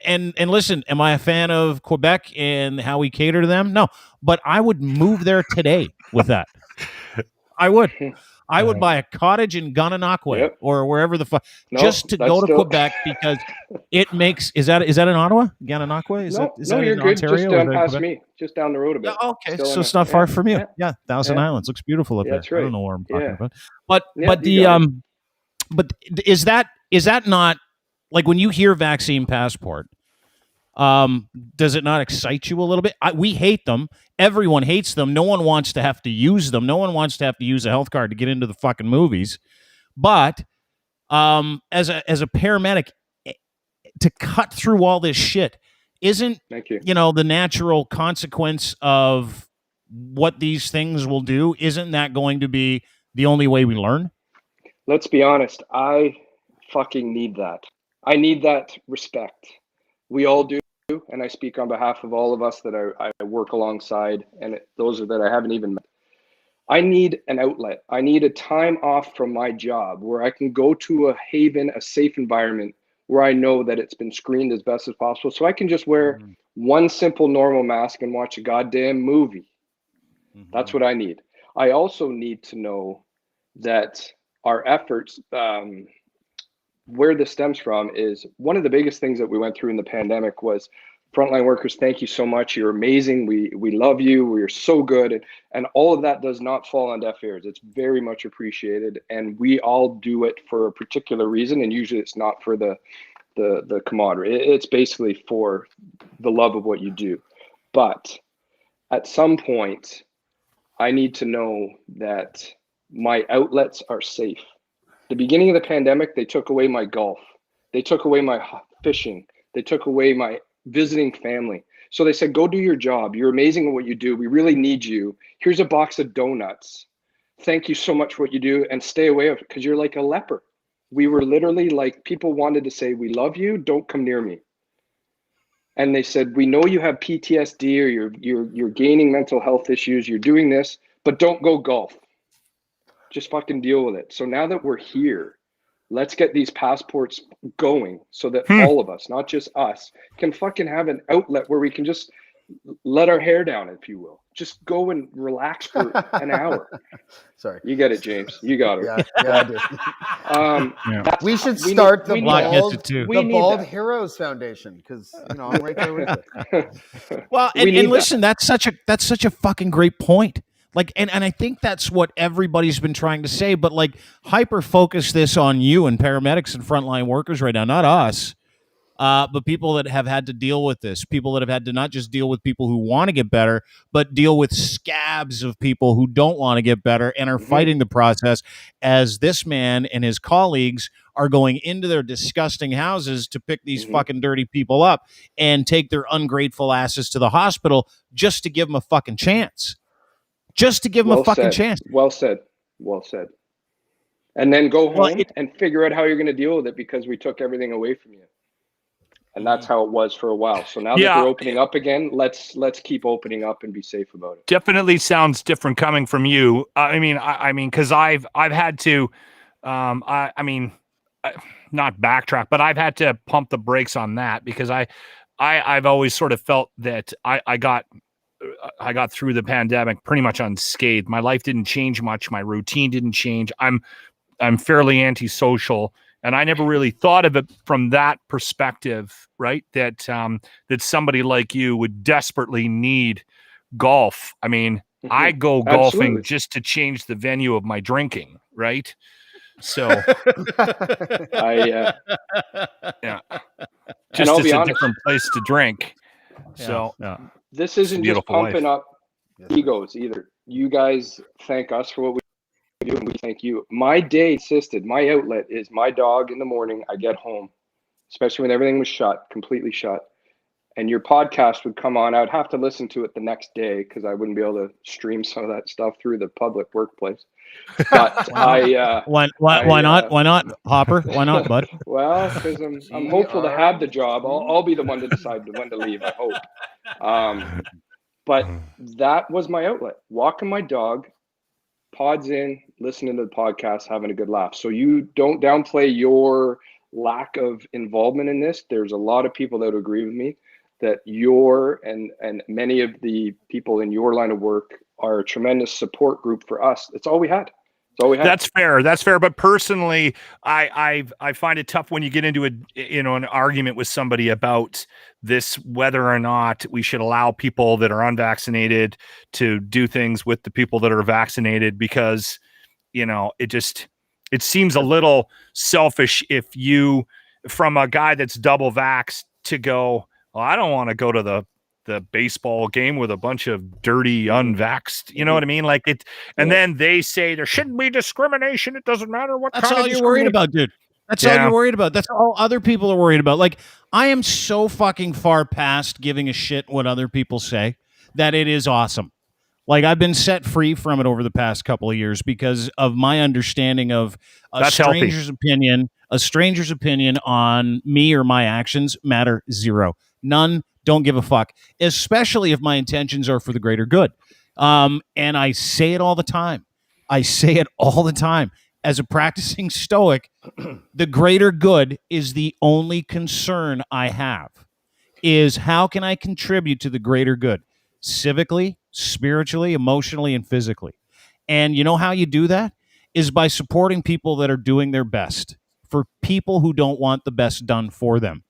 And listen, am I a fan of Quebec and how we cater to them? No, but I would move there today with that. I would. I would buy a cottage in Gananoque or wherever the fuck just to go to Quebec, because it makes. Is that in Ottawa? Gananoque? Is that you're in good. Ontario? Just down past me, just down the road a bit. Okay, so it's not far from you. Yeah, Thousand Islands looks beautiful up there. That's right. I don't know where I'm talking about, but is that not like when you hear vaccine passport, does it not excite you a little bit? We hate them. Everyone hates them. No one wants to have to use them. No one wants to have to use a health card to get into the fucking movies. But as a paramedic, to cut through all this shit isn't, Thank you. the natural consequence of what these things will do. Isn't that going to be the only way we learn? Let's be honest. I fucking need that. I need that respect. We all do. And I speak on behalf of all of us that I work alongside, and those that I haven't even met. I need an outlet. I need a time off from my job where I can go to a haven, a safe environment where I know that it's been screened as best as possible. So I can just wear one simple normal mask and watch a goddamn movie. That's what I need. I also need to know that our efforts, where this stems from is one of the biggest things that we went through in the pandemic was frontline workers. Thank you so much. You're amazing. We love you. We're so good. And all of that does not fall on deaf ears. It's very much appreciated. And we all do it for a particular reason. And usually it's not for the camaraderie. It's basically for the love of what you do. But at some point, I need to know that my outlets are safe. The beginning of the pandemic, they took away my golf. They took away my fishing. They took away my visiting family. So they said, go do your job. You're amazing at what you do. We really need you. Here's a box of donuts. Thank you so much for what you do, and stay away from it because you're like a leper. We were literally like, people wanted to say, we love you. Don't come near me. And they said, we know you have PTSD or you're gaining mental health issues. You're doing this, but don't go golf. Just fucking deal with it. So now that we're here, let's get these passports going so that all of us, not just us, can fucking have an outlet where we can just let our hair down, if you will. Just go and relax for an hour. Sorry. You get it, James. You got it. Yeah, I do. We should start the Bald Heroes Foundation because I'm right there with it. Well, and listen, that's such a fucking great point. Like, and I think that's what everybody's been trying to say, but like hyper focus this on you and paramedics and frontline workers right now, not us, but people that have had to deal with this, people that have had to not just deal with people who want to get better, but deal with scabs of people who don't want to get better and are fighting the process as this man and his colleagues are going into their disgusting houses to pick these fucking dirty people up and take their ungrateful asses to the hospital just to give them a fucking chance. Just to give them a fucking chance. Well said. And then go home and figure out how you're going to deal with it because we took everything away from you. And that's how it was for a while. So now that we're opening up again, let's keep opening up and be safe about it. Definitely sounds different coming from you. I mean, because I've had to, not backtrack, but I've had to pump the brakes on that because I've always sort of felt that I got through the pandemic pretty much unscathed. My life didn't change much. My routine didn't change. I'm fairly antisocial, and I never really thought of it from that perspective, right? That somebody like you would desperately need golf. I mean, I go golfing just to change the venue of my drinking, right? So just it's a different place to drink. So this isn't just pumping up egos either. You guys thank us for what we do, and we thank you. My day consisted, my outlet is my dog in the morning. I get home, especially when everything was completely shut. And your podcast would come on. I would have to listen to it the next day because I wouldn't be able to stream some of that stuff through the public workplace. But why not? Why not, Hopper? Why not, bud? Well, because I'm hopeful to have the job. I'll be the one to decide when to leave, I hope. But that was my outlet. Walking my dog, pods in, listening to the podcast, having a good laugh. So you don't downplay your lack of involvement in this. There's a lot of people that agree with me that and many of the people in your line of work are a tremendous support group for us. It's all we had. That's fair. But personally, I find it tough when you get into an argument with somebody about this, whether or not we should allow people that are unvaccinated to do things with the people that are vaccinated, because, it seems a little selfish if you from a guy that's double vaxxed to go, well, I don't want to go to the baseball game with a bunch of dirty unvaxxed, you know what I mean? Like it, and then they say there shouldn't be discrimination. It doesn't matter what That's kind all of you're worried about, dude. That's all you're worried about. That's all other people are worried about. Like, I am so fucking far past giving a shit what other people say that it is awesome. Like, I've been set free from it over the past couple of years because of my understanding of a stranger's opinion. A stranger's opinion on me or my actions matter zero. None. Don't give a fuck, especially if my intentions are for the greater good. And I say it all the time. As a practicing Stoic, the greater good is the only concern I have. Is how can I contribute to the greater good? Civically, spiritually, emotionally, and physically. And you know how you do that? Is by supporting people that are doing their best for people who don't want the best done for them.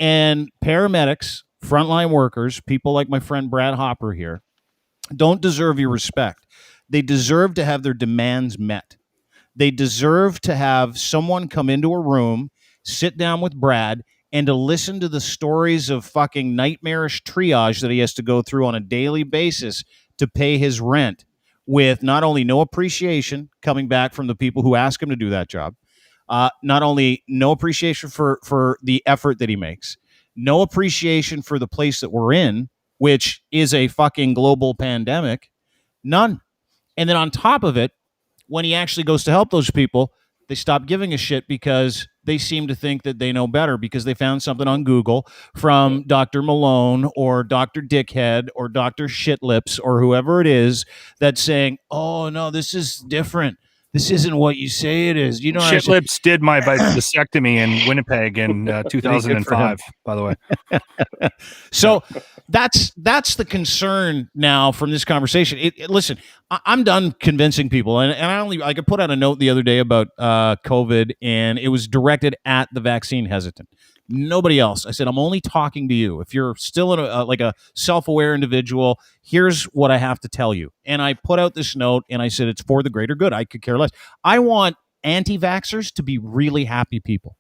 And paramedics, frontline workers, people like my friend Brad Hopper here, don't deserve your respect. They deserve to have their demands met. They deserve to have someone come into a room, sit down with Brad, and to listen to the stories of fucking nightmarish triage that he has to go through on a daily basis to pay his rent, with not only no appreciation coming back from the people who ask him to do that job, not only no appreciation for the effort that he makes, no appreciation for the place that we're in, which is a fucking global pandemic, none. And then on top of it, when he actually goes to help those people, they stop giving a shit because they seem to think that they know better because they found something on Google from Dr. Malone or Dr. Dickhead or Dr. Shitlips or whoever it is that's saying, oh, no, this is different. This isn't what you say it is. You know, Shitlips did my vasectomy in Winnipeg in 2005, by the way. So that's the concern now from this conversation. Listen, I'm done convincing people, and I could put out a note the other day about COVID, and it was directed at the vaccine hesitant. Nobody else. I said, I'm only talking to you. If you're still in a self-aware individual, here's what I have to tell you. And I put out this note, and I said, it's for the greater good. I could care less. I want anti-vaxxers to be really happy people.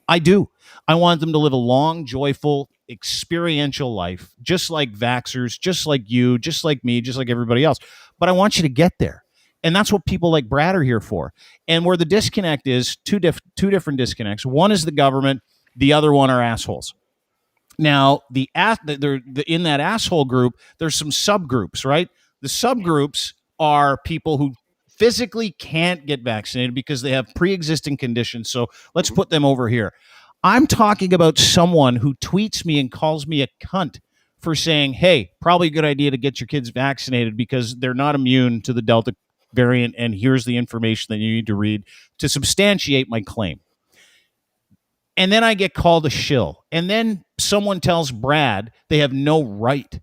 I do. I want them to live a long, joyful, experiential life, just like vaxxers, just like you, just like me, just like everybody else. But I want you to get there. And that's what people like Brad are here for. And where the disconnect is, two different disconnects. One is the government. The other one are assholes. Now, in that asshole group, there's some subgroups, right? The subgroups are people who physically can't get vaccinated because they have pre-existing conditions. So let's put them over here. I'm talking about someone who tweets me and calls me a cunt for saying, hey, probably a good idea to get your kids vaccinated because they're not immune to the Delta variant, and here's the information that you need to read to substantiate my claim. And then I get called a shill. And then someone tells Brad they have no right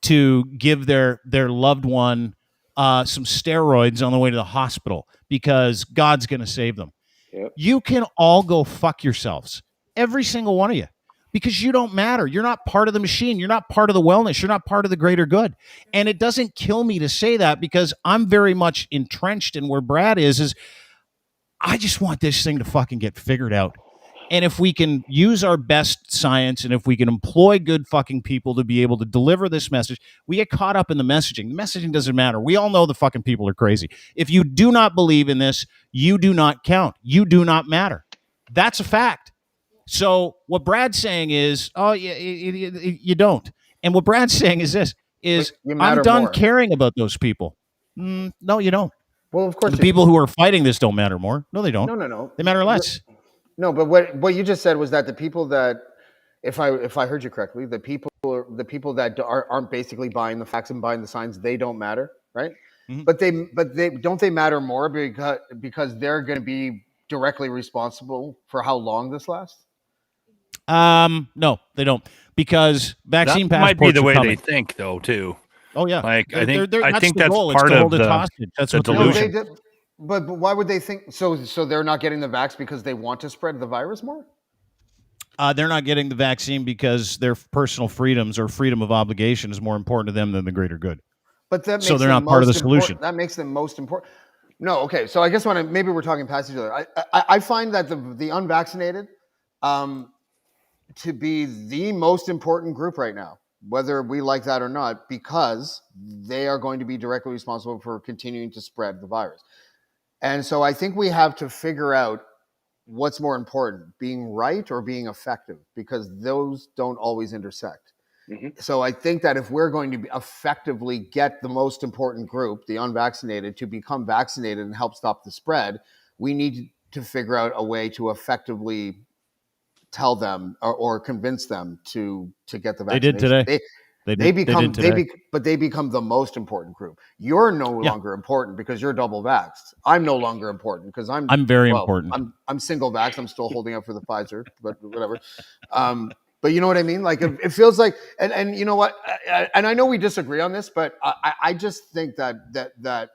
to give their loved one some steroids on the way to the hospital because God's going to save them. Yep. You can all go fuck yourselves, every single one of you, because you don't matter. You're not part of the machine. You're not part of the wellness. You're not part of the greater good. And it doesn't kill me to say that because I'm very much entrenched in where Brad is I just want this thing to fucking get figured out. And if we can use our best science and if we can employ good fucking people to be able to deliver this message, we get caught up in the messaging. The messaging doesn't matter. We all know the fucking people are crazy. If you do not believe in this, you do not count. You do not matter. That's a fact. So what Brad's saying is, oh, yeah, you don't. And what Brad's saying is this, is I'm done caring about those people. No, you don't. Well, of course. The people who are fighting this don't matter more. No, they don't. No. They matter less. No, but what you just said was that the people that, if I heard you correctly, the people that aren't basically buying the facts and buying the signs, they don't matter, right? Mm-hmm. But they matter more because they're going to be directly responsible for how long this lasts. No, they don't, because vaccine passports might be the way coming. They think, though, too. Oh yeah, like I think that's goal. part of the delusion. No, but why would they think so? So they're not getting the vax because they want to spread the virus more? They're not getting the vaccine because their personal freedoms or freedom of obligation is more important to them than the greater good. But that makes so they're not part of the solution. That makes them most important. No, okay. So I guess maybe we're talking past each other. I find that the unvaccinated to be the most important group right now, whether we like that or not, because they are going to be directly responsible for continuing to spread the virus. And so I think we have to figure out what's more important, being right or being effective, because those don't always intersect. Mm-hmm. So I think that if we're going to effectively get the most important group, the unvaccinated, to become vaccinated and help stop the spread, we need to figure out a way to effectively tell them or convince them to get the vaccination. They did today. They become the most important group. You're no longer important because you're double vaxxed. I'm no longer important because I'm very important. I'm single vaxxed. I'm still holding up for the Pfizer, but whatever. But you know what I mean? Like it feels like, and you know what? And I know we disagree on this, but I just think that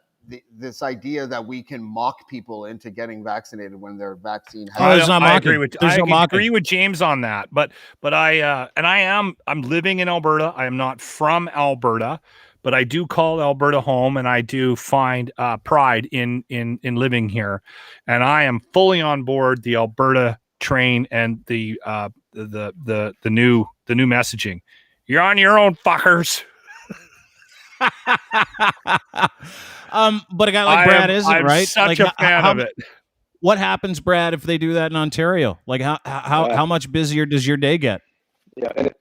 this idea that we can mock people into getting vaccinated when their vaccine has. I agree with James on that, but I'm living in Alberta. I am not from Alberta, but I do call Alberta home, and I do find pride in living here, and I am fully on board the Alberta train and the new messaging. You're on your own, fuckers. But a guy like Brad isn't, I'm right? Such a fan of it. What happens, Brad, if they do that in Ontario? Like how much busier does your day get? Yeah, and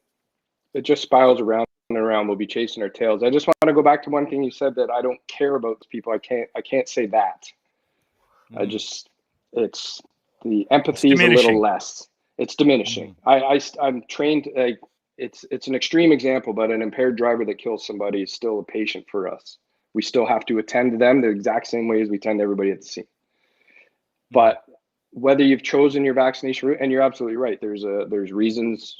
it just spirals around and around. We'll be chasing our tails. I just want to go back to one thing you said, that I don't care about these people. I can't say that. It's the empathy is a little less. It's diminishing. I'm trained. It's an extreme example, but an impaired driver that kills somebody is still a patient for us. We still have to attend to them the exact same way as we tend to everybody at the scene. But whether you've chosen your vaccination route, and you're absolutely right, there's reasons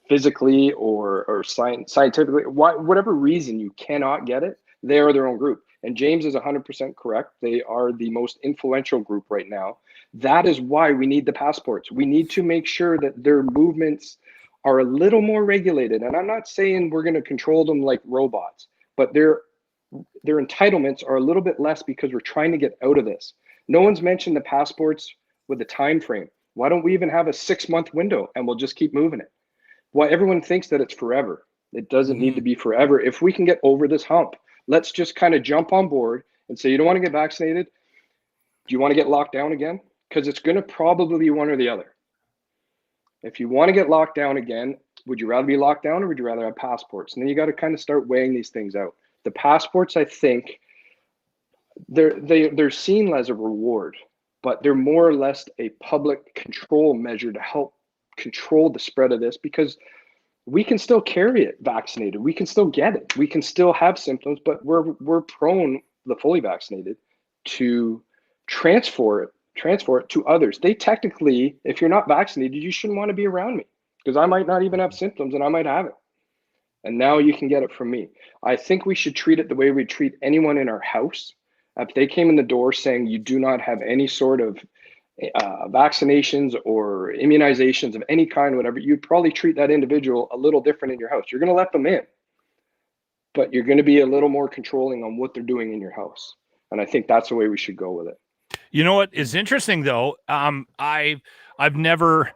physically or scientifically, whatever reason you cannot get it, they are their own group. And James is 100% correct. They are the most influential group right now. That is why we need the passports. We need to make sure that their movements are a little more regulated. And I'm not saying we're going to control them like robots, but their entitlements are a little bit less because we're trying to get out of this. No one's mentioned the passports with a time frame. Why don't we even have a 6-month window and we'll just keep moving it? Why everyone thinks that it's forever. It doesn't need to be forever. If we can get over this hump, let's just kind of jump on board and say, you don't want to get vaccinated? Do you want to get locked down again? Because it's going to probably be one or the other. If you want to get locked down again, would you rather be locked down or would you rather have passports? And then you got to kind of start weighing these things out. The passports, I think, they're seen as a reward, but they're more or less a public control measure to help control the spread of this, because we can still carry it vaccinated. We can still get it. We can still have symptoms, but we're prone, the fully vaccinated, to transfer it to others. They technically, if you're not vaccinated, you shouldn't want to be around me because I might not even have symptoms and I might have it. And now you can get it from me. I think we should treat it the way we treat anyone in our house. If they came in the door saying you do not have any sort of vaccinations or immunizations of any kind, whatever, you'd probably treat that individual a little different in your house. You're going to let them in, but you're going to be a little more controlling on what they're doing in your house. And I think that's the way we should go with it. You know what is interesting though? I've never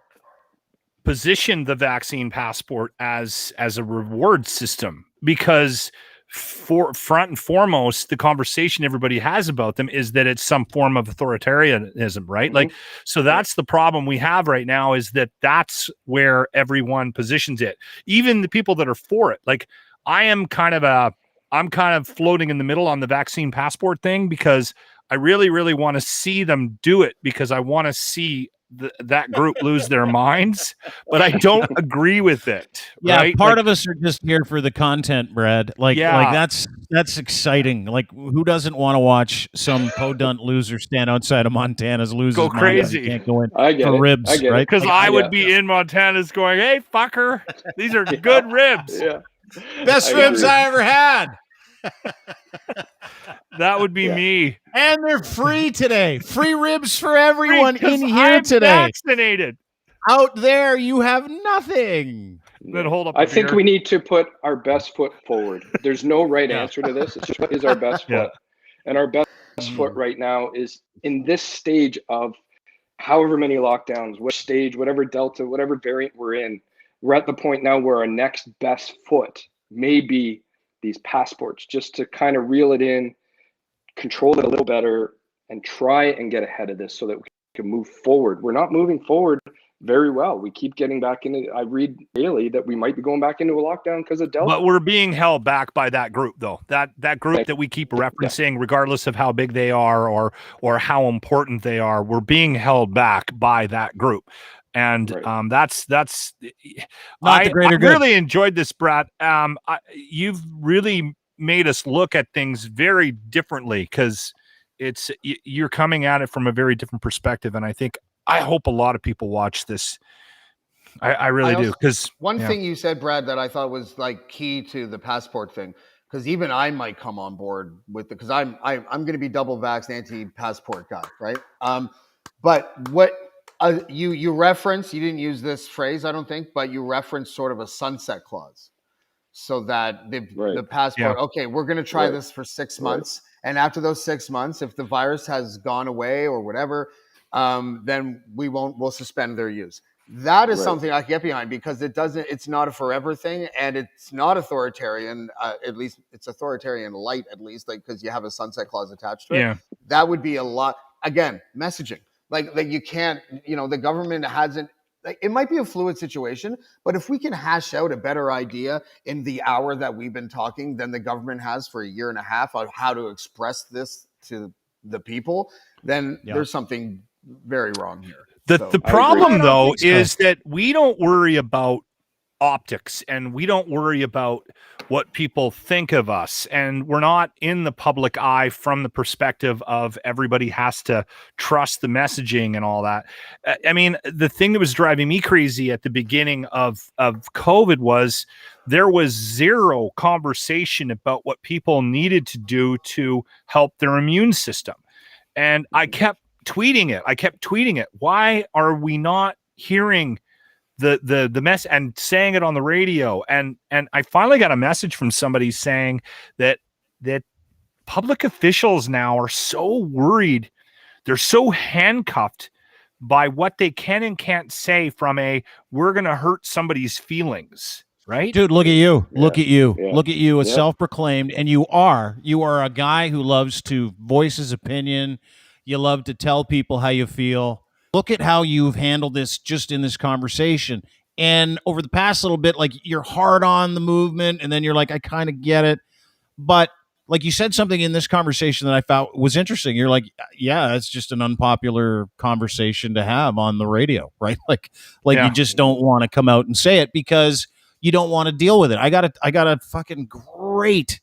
positioned the vaccine passport as a reward system, because for front and foremost, the conversation everybody has about them is that it's some form of authoritarianism, right? Like, so that's the problem we have right now, is that that's where everyone positions it. Even the people that are for it. Like, I'm kind of floating in the middle on the vaccine passport thing, because I really, really want to see them do it, because I want to see that group lose their minds, but I don't agree with it. Yeah, right? Part of us are just here for the content, Brad. Like that's exciting. Like, who doesn't want to watch some podunk loser stand outside of Montana's losers? Go crazy. Can't go in I get for it. ribs, I get right? Because I would be in Montana's going, "Hey, fucker, these are good ribs. Yeah, Best ribs I ever had." That would be me. And they're free today. Free ribs for everyone in here I'm today. Vaccinated. Out there, you have nothing. Then hold up. I think we need to put our best foot forward. There's no right answer to this. It's just what is our best foot. And our best foot right now is in this stage of however many lockdowns, which stage, whatever Delta, whatever variant we're in, we're at the point now where our next best foot may be these passports, just to kind of reel it in, control it a little better, and try and get ahead of this so that we can move forward. We're not moving forward very well. We keep getting back into, I read daily that we might be going back into a lockdown because of Delta. But we're being held back by that group, though. That group that we keep referencing, regardless of how big they are or how important they are, we're being held back by that group. And that's Not the greater good. Really enjoyed this, Brad. You've really made us look at things very differently, because you're coming at it from a very different perspective, and I hope a lot of people watch this. I really do, because one thing you said, Brad, that I thought was like key to the passport thing, because even I might come on board with it, because I'm going to be double vaxxed anti-passport guy, right? But what you referenced, you didn't use this phrase, I don't think, but you referenced sort of a sunset clause, so that the passport, okay, we're going to try this for 6 months, and after those 6 months, if the virus has gone away or whatever, then we'll suspend their use. That is something I can get behind, because it's not a forever thing, and it's not authoritarian. At least it's authoritarian light, at least, like, because you have a sunset clause attached to it. Yeah. That would be a lot. Again, messaging, like you can't, the government hasn't. Like, it might be a fluid situation, but if we can hash out a better idea in the hour that we've been talking than the government has for a year and a half on how to express this to the people, then there's something very wrong here. The problem, though, is that we don't worry about optics, and we don't worry about what people think of us, and we're not in the public eye from the perspective of everybody has to trust the messaging and all that. I mean, the thing that was driving me crazy at the beginning of COVID was there was zero conversation about what people needed to do to help their immune system. And I kept tweeting it. Why are we not hearing the mess and saying it on the radio? And I finally got a message from somebody saying that public officials now are so worried, they're so handcuffed by what they can and can't say from we're going to hurt somebody's feelings. Right? Dude, look at you. Look at you. Look at you, a self-proclaimed, and you are a guy who loves to voice his opinion. You love to tell people how you feel. Look at how you've handled this just in this conversation. And over the past little bit, like, you're hard on the movement, and then you're like, I kind of get it. But like, you said something in this conversation that I found was interesting. You're like, yeah, it's just an unpopular conversation to have on the radio, right? Like you just don't want to come out and say it because you don't want to deal with it. I got a fucking great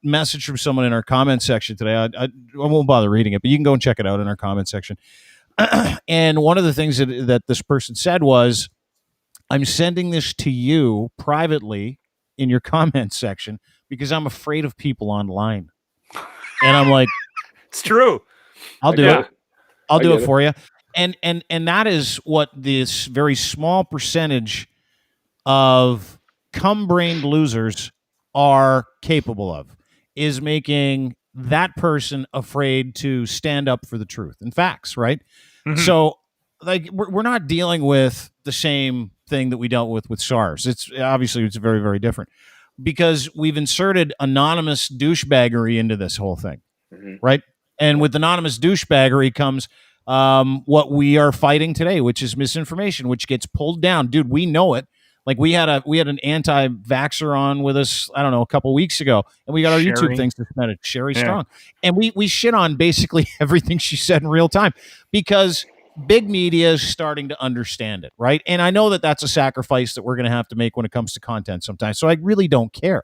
message from someone in our comment section today. I won't bother reading it, but you can go and check it out in our comment section. And one of the things that this person said was, I'm sending this to you privately in your comment section because I'm afraid of people online. And I'm like, it's true. I'll do it. I'll do it for you. And that is what this very small percentage of cum-brained losers are capable of, is making that person afraid to stand up for the truth and facts, right? Mm-hmm. So, like, we're not dealing with the same thing that we dealt with SARS. It's very, very different, because we've inserted anonymous douchebaggery into this whole thing, right? And with anonymous douchebaggery comes what we are fighting today, which is misinformation, which gets pulled down. Dude, we know it. Like, we had an anti-vaxxer on with us, I don't know, a couple weeks ago, and we got our YouTube thing suspended. Sherry Strong. And we shit on basically everything she said in real time, because big media is starting to understand it, right? And I know that that's a sacrifice that we're going to have to make when it comes to content sometimes. So I really don't care,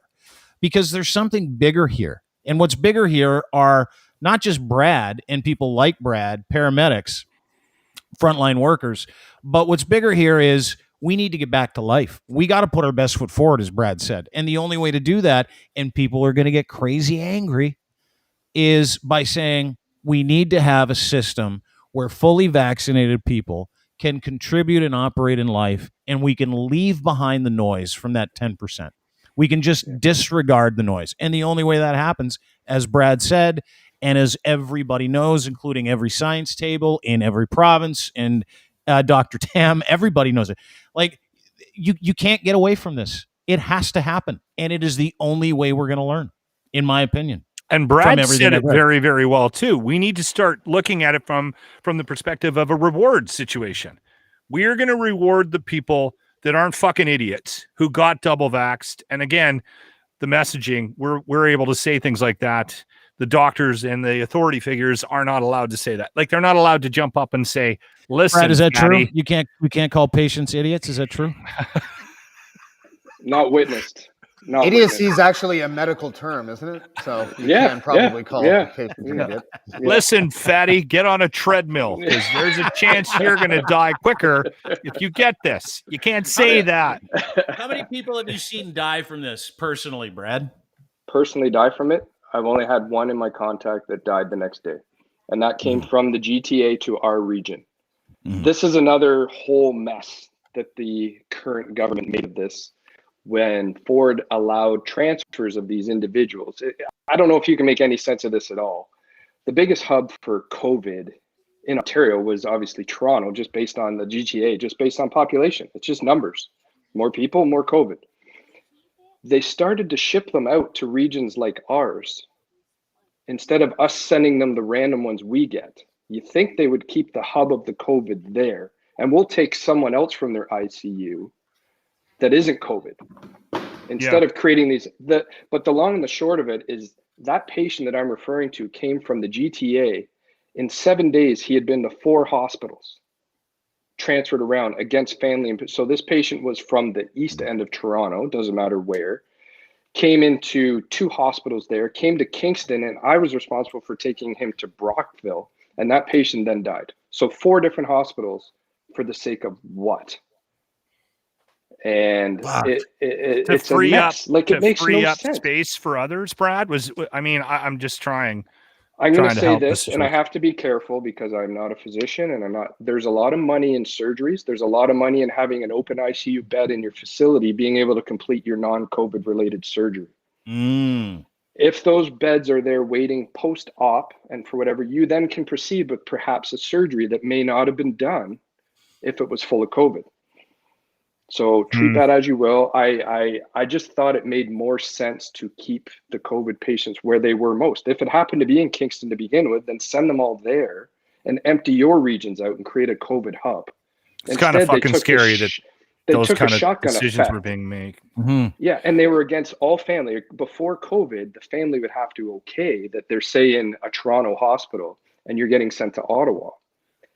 because there's something bigger here. And what's bigger here are not just Brad and people like Brad, paramedics, frontline workers, but what's bigger here is we need to get back to life. We got to put our best foot forward, as Brad said. And the only way to do that, and people are going to get crazy angry, is by saying we need to have a system where fully vaccinated people can contribute and operate in life, and we can leave behind the noise from that 10%. We can just disregard the noise. And the only way that happens, as Brad said, And as everybody knows, including every science table in every province and Dr. Tam, everybody knows it. Like, you can't get away from this. It has to happen. And it is the only way we're going to learn, in my opinion. And Brad said it very, very well too. We need to start looking at it from the perspective of a reward situation. We are going to reward the people that aren't fucking idiots who got double vaxxed. And again, the messaging, we're able to say things like that. The doctors and the authority figures are not allowed to say that. Like, they're not allowed to jump up and say, "Listen, Brad, is that Patty, true? We can't call patients idiots. Is that true? Not witnessed. Not Idiocy witnessed. is actually a medical term, isn't it? So you Yeah, can probably call patients an yeah. idiot. Listen, fatty, get on a treadmill because there's a chance you're going to die quicker if you get this." You can't say that. How many people have you seen die from this personally, Brad? Personally die from it? I've only had one in my contact that died the next day. And that came from the GTA to our region. This is another whole mess that the current government made of this when Ford allowed transfers of these individuals. I don't know if you can make any sense of this at all. The biggest hub for COVID in Ontario was obviously Toronto, just based on the GTA, just based on population. It's just numbers. More people, more COVID. They started to ship them out to regions like ours instead of us sending them the random ones we get. You think they would keep the hub of the COVID there, and we'll take someone else from their ICU that isn't COVID instead of creating these. But the long and the short of it is that patient that I'm referring to came from the GTA. In 7 days, he had been to 4 hospitals, transferred around against family. So this patient was from the east end of Toronto, doesn't matter where, came into 2 hospitals there, came to Kingston, and I was responsible for taking him to Brockville, and that patient then died. So 4 different hospitals for the sake of what? And it's a mess. Like, it makes no sense. Space for others, Brad, I'm just trying. I'm going to say this, and I have to be careful because I'm not a physician, and there's a lot of money in surgeries. There's a lot of money in having an open ICU bed in your facility, being able to complete your non-COVID related surgery. If those beds are there waiting post-op, and for whatever, you then can proceed with perhaps a surgery that may not have been done if it was full of COVID. So treat that as you will. I just thought it made more sense to keep the COVID patients where they were most. If it happened to be in Kingston to begin with, then send them all there and empty your regions out and create a COVID hub. It's kind of fucking scary that those kind of decisions were being made. Yeah, and they were against all family. Before COVID, the family would have to okay that they're, say, in a Toronto hospital and you're getting sent to Ottawa.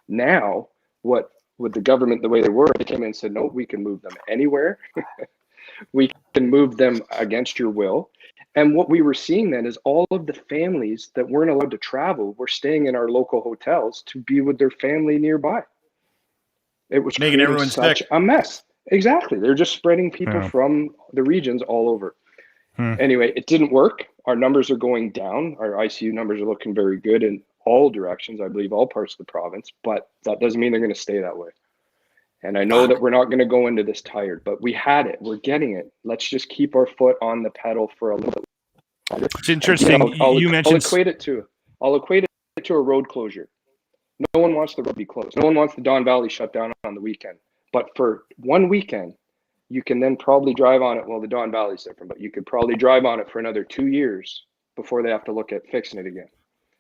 Now, with the government the way they were, they came in and said, no, we can move them anywhere. We can move them against your will. And what we were seeing then is all of the families that weren't allowed to travel were staying in our local hotels to be with their family nearby. It was making everyone such a mess. Exactly. They're just spreading people from the regions all over. Anyway, it didn't work. Our numbers are going down. Our ICU numbers are looking very good in all directions, I believe, all parts of the province, but that doesn't mean they're going to stay that way. And I know that we're not going to go into this tired, but we had it. We're getting it. Let's just keep our foot on the pedal for a little bit longer. It's interesting. You mentioned I'll equate it to a road closure. No one wants the road to be closed. No one wants the Don Valley shut down on the weekend. But for one weekend, you can then probably drive on it. Well, the Don Valley's different, but you could probably drive on it for another 2 years before they have to look at fixing it again.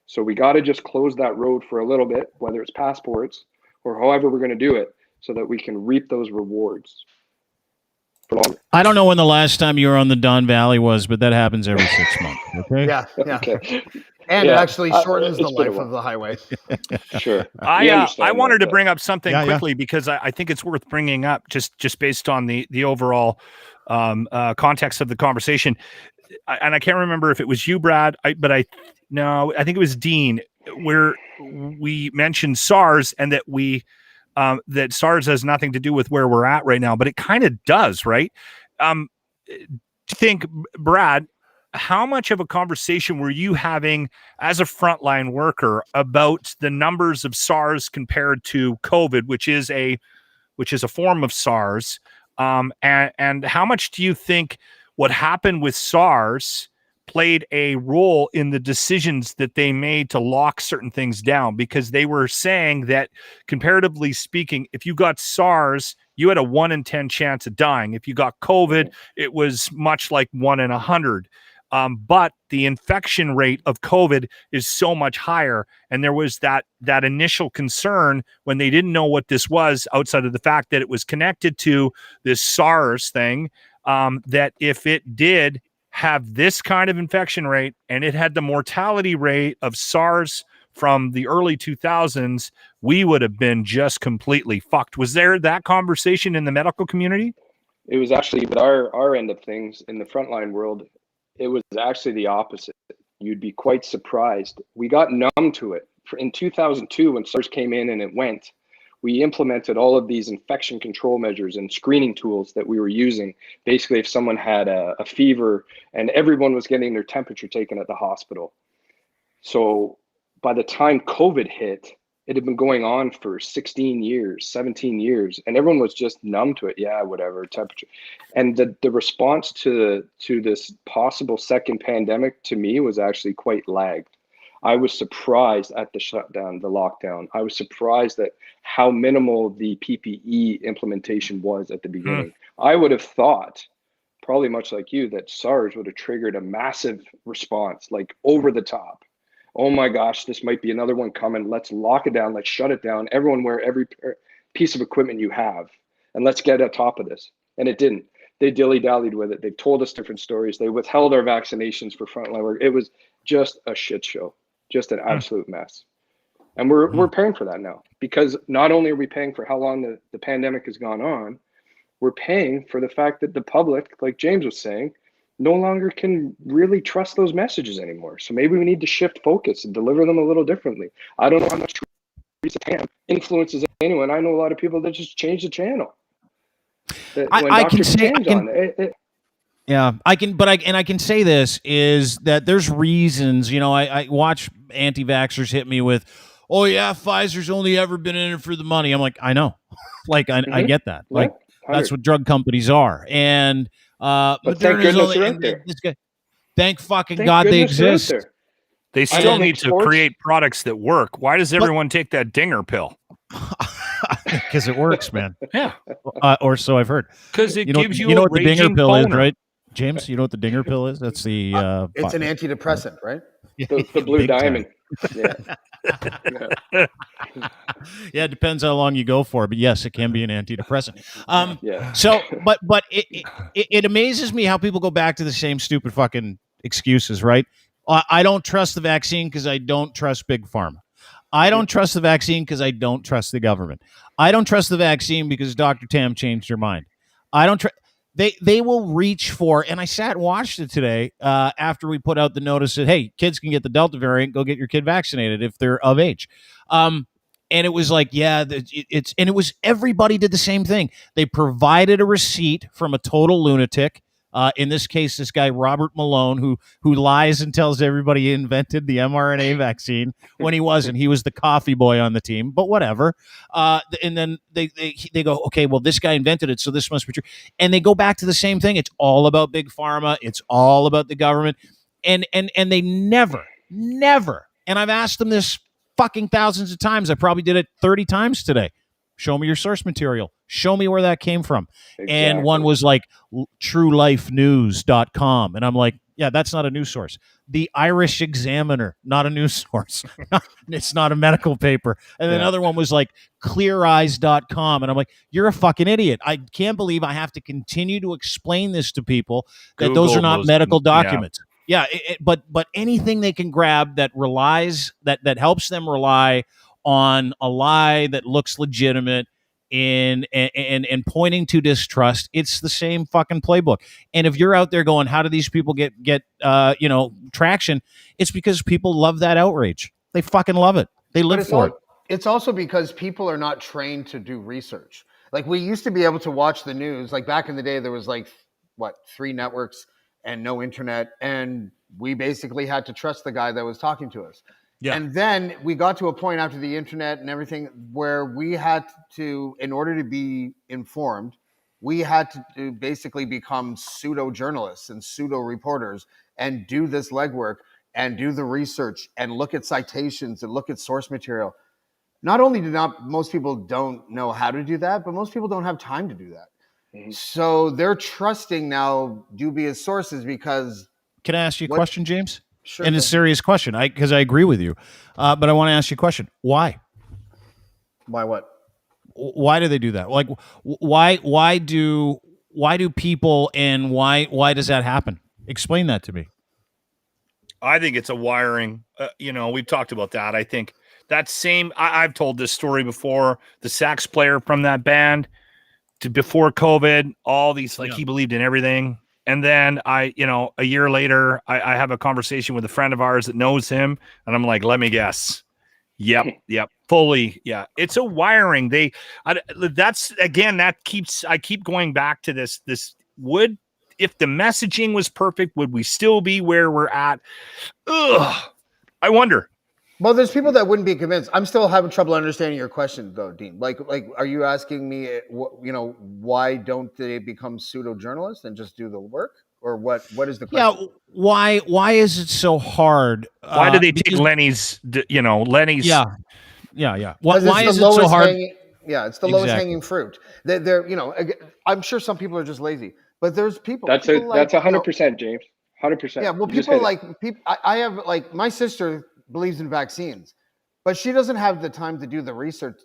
So we got to just close that road for a little bit, whether it's passports or however we're going to do it, so that we can reap those rewards for longer. I don't know when the last time you were on the Don Valley was, but that happens every 6 months. Okay. Yeah. Okay. And it actually shortens the life of the highway. Sure. I wanted to bring up something quickly because I think it's worth bringing up just based on the overall context of the conversation. And I can't remember if it was you, Brad, I think it was Dean, where we mentioned SARS and that that SARS has nothing to do with where we're at right now, but it kind of does, right? Do you think, Brad, how much of a conversation were you having as a frontline worker about the numbers of SARS compared to COVID, which is a form of SARS? And how much do you think what happened with SARS played a role in the decisions that they made to lock certain things down, because they were saying that, comparatively speaking, if you got SARS, you had a 1 in 10 chance of dying. If you got COVID, it was much like 1 in 100. But the infection rate of COVID is so much higher. And there was that initial concern when they didn't know what this was, outside of the fact that it was connected to this SARS thing, that if it did have this kind of infection rate and it had the mortality rate of SARS from the early 2000s, we would have been just completely fucked. Was there that conversation in the medical community? It was actually, with our end of things in the frontline world, it was actually the opposite. You'd be quite surprised. We got numb to it. In 2002, when SARS came in and it went, we implemented all of these infection control measures and screening tools that we were using. Basically, if someone had a fever, and everyone was getting their temperature taken at the hospital. So by the time COVID hit, it had been going on for 16 years, 17 years, and everyone was just numb to it. Yeah, whatever, temperature. And the response to this possible second pandemic, to me, was actually quite lagged. I was surprised at the shutdown, the lockdown. I was surprised at how minimal the PPE implementation was at the beginning. I would have thought, probably much like you, that SARS would have triggered a massive response, like over the top. Oh my gosh, this might be another one coming. Let's lock it down. Let's shut it down. Everyone wear every piece of equipment you have, and let's get on top of this. And it didn't. They dilly-dallied with it. They've told us different stories. They withheld our vaccinations for frontline work. It was just a shit show, just an absolute mess. And we're paying for that now, because not only are we paying for how long the pandemic has gone on, we're paying for the fact that the public, like James was saying, no longer can really trust those messages anymore. So maybe we need to shift focus and deliver them a little differently. I don't know how much Teresa Tam influences anyone. I know a lot of people that just change the channel. I can say this is that there's reasons, I watch anti-vaxxers hit me with, oh yeah, Pfizer's only ever been in it for the money. I'm like, I know. I get that. Like, that's what drug companies are. And but thank goodness they're out there. Thank God they exist. They still need to create products that work. Why does everyone take that dinger pill? Because it works, man. Yeah. Or so I've heard. Because it gives you know a what the dinger pill boner. is, right? James, you know what the dinger pill is? That's the it's an antidepressant, right? The blue diamond. Yeah. Yeah, it depends how long you go for, but yes, it can be an antidepressant. Yeah. So, but it amazes me how people go back to the same stupid fucking excuses, right? I don't trust the vaccine because I don't trust Big Pharma. I don't trust the vaccine because I don't trust the government. I don't trust the vaccine because Dr. Tam changed her mind. I don't trust. They will reach for, and I sat and watched it today after we put out the notice that, hey, kids can get the Delta variant, go get your kid vaccinated if they're of age. And it was like, yeah, and it was, everybody did the same thing. They provided a receipt from a total lunatic. In this case, this guy, Robert Malone, who lies and tells everybody he invented the mRNA vaccine when he wasn't. He was the coffee boy on the team, but whatever. And then they go, okay, well, this guy invented it, so this must be true. And they go back to the same thing. It's all about Big Pharma. It's all about the government. And they never, and I've asked them this fucking thousands of times. I probably did it 30 times today. Show me your source material. Show me where that came from. Exactly. And one was like truelifenews.com. And I'm like, yeah, that's not a news source. The Irish Examiner, not a news source. It's not a medical paper. And then another one was like cleareyes.com. And I'm like, you're a fucking idiot. I can't believe I have to continue to explain this to people that those are not medical documents. Yeah, but anything they can grab that relies, that helps them rely on a lie that looks legitimate and pointing to distrust, it's the same fucking playbook. And if you're out there going, how do these people get traction? It's because people love that outrage. They fucking love it. They live for it. It's also because people are not trained to do research. Like, we used to be able to watch the news. Like, back in the day, there was 3 networks and no internet, and we basically had to trust the guy that was talking to us. Yeah. And then we got to a point after the internet and everything where we had to, in order to be informed, we had to basically become pseudo journalists and pseudo reporters and do this legwork and do the research and look at citations and look at source material. Not only most people don't know how to do that, but most people don't have time to do that. Mm-hmm. So they're trusting now dubious sources because. Can I ask you a question, James? Sure. And a serious question, because I agree with you, but I want to ask you a question. Why? Why what? Why do they do that? Like, why do people, and why does that happen? Explain that to me. I think it's a wiring. We've talked about that. I think that same. I've told this story before. The sax player from that band, before COVID, all these he believed in everything. And then a year later, I have a conversation with a friend of ours that knows him, and I'm like, let me guess. Yep, fully. Yeah, it's a wiring. I keep going back to this. If the messaging was perfect, would we still be where we're at? I wonder. Well, there's people that wouldn't be convinced. I'm still having trouble understanding your question, though, Dean. Like, are you asking me, why don't they become pseudo journalists and just do the work, or what? What is the question? Yeah, why is it so hard? Why do they take Lenny's? Lenny's. Yeah. Why is it so hard? It's the lowest hanging fruit. They're I'm sure some people are just lazy, but there's people. That's 100%, James. 100%. Yeah, well, I have my sister believes in vaccines, but she doesn't have the time to do the research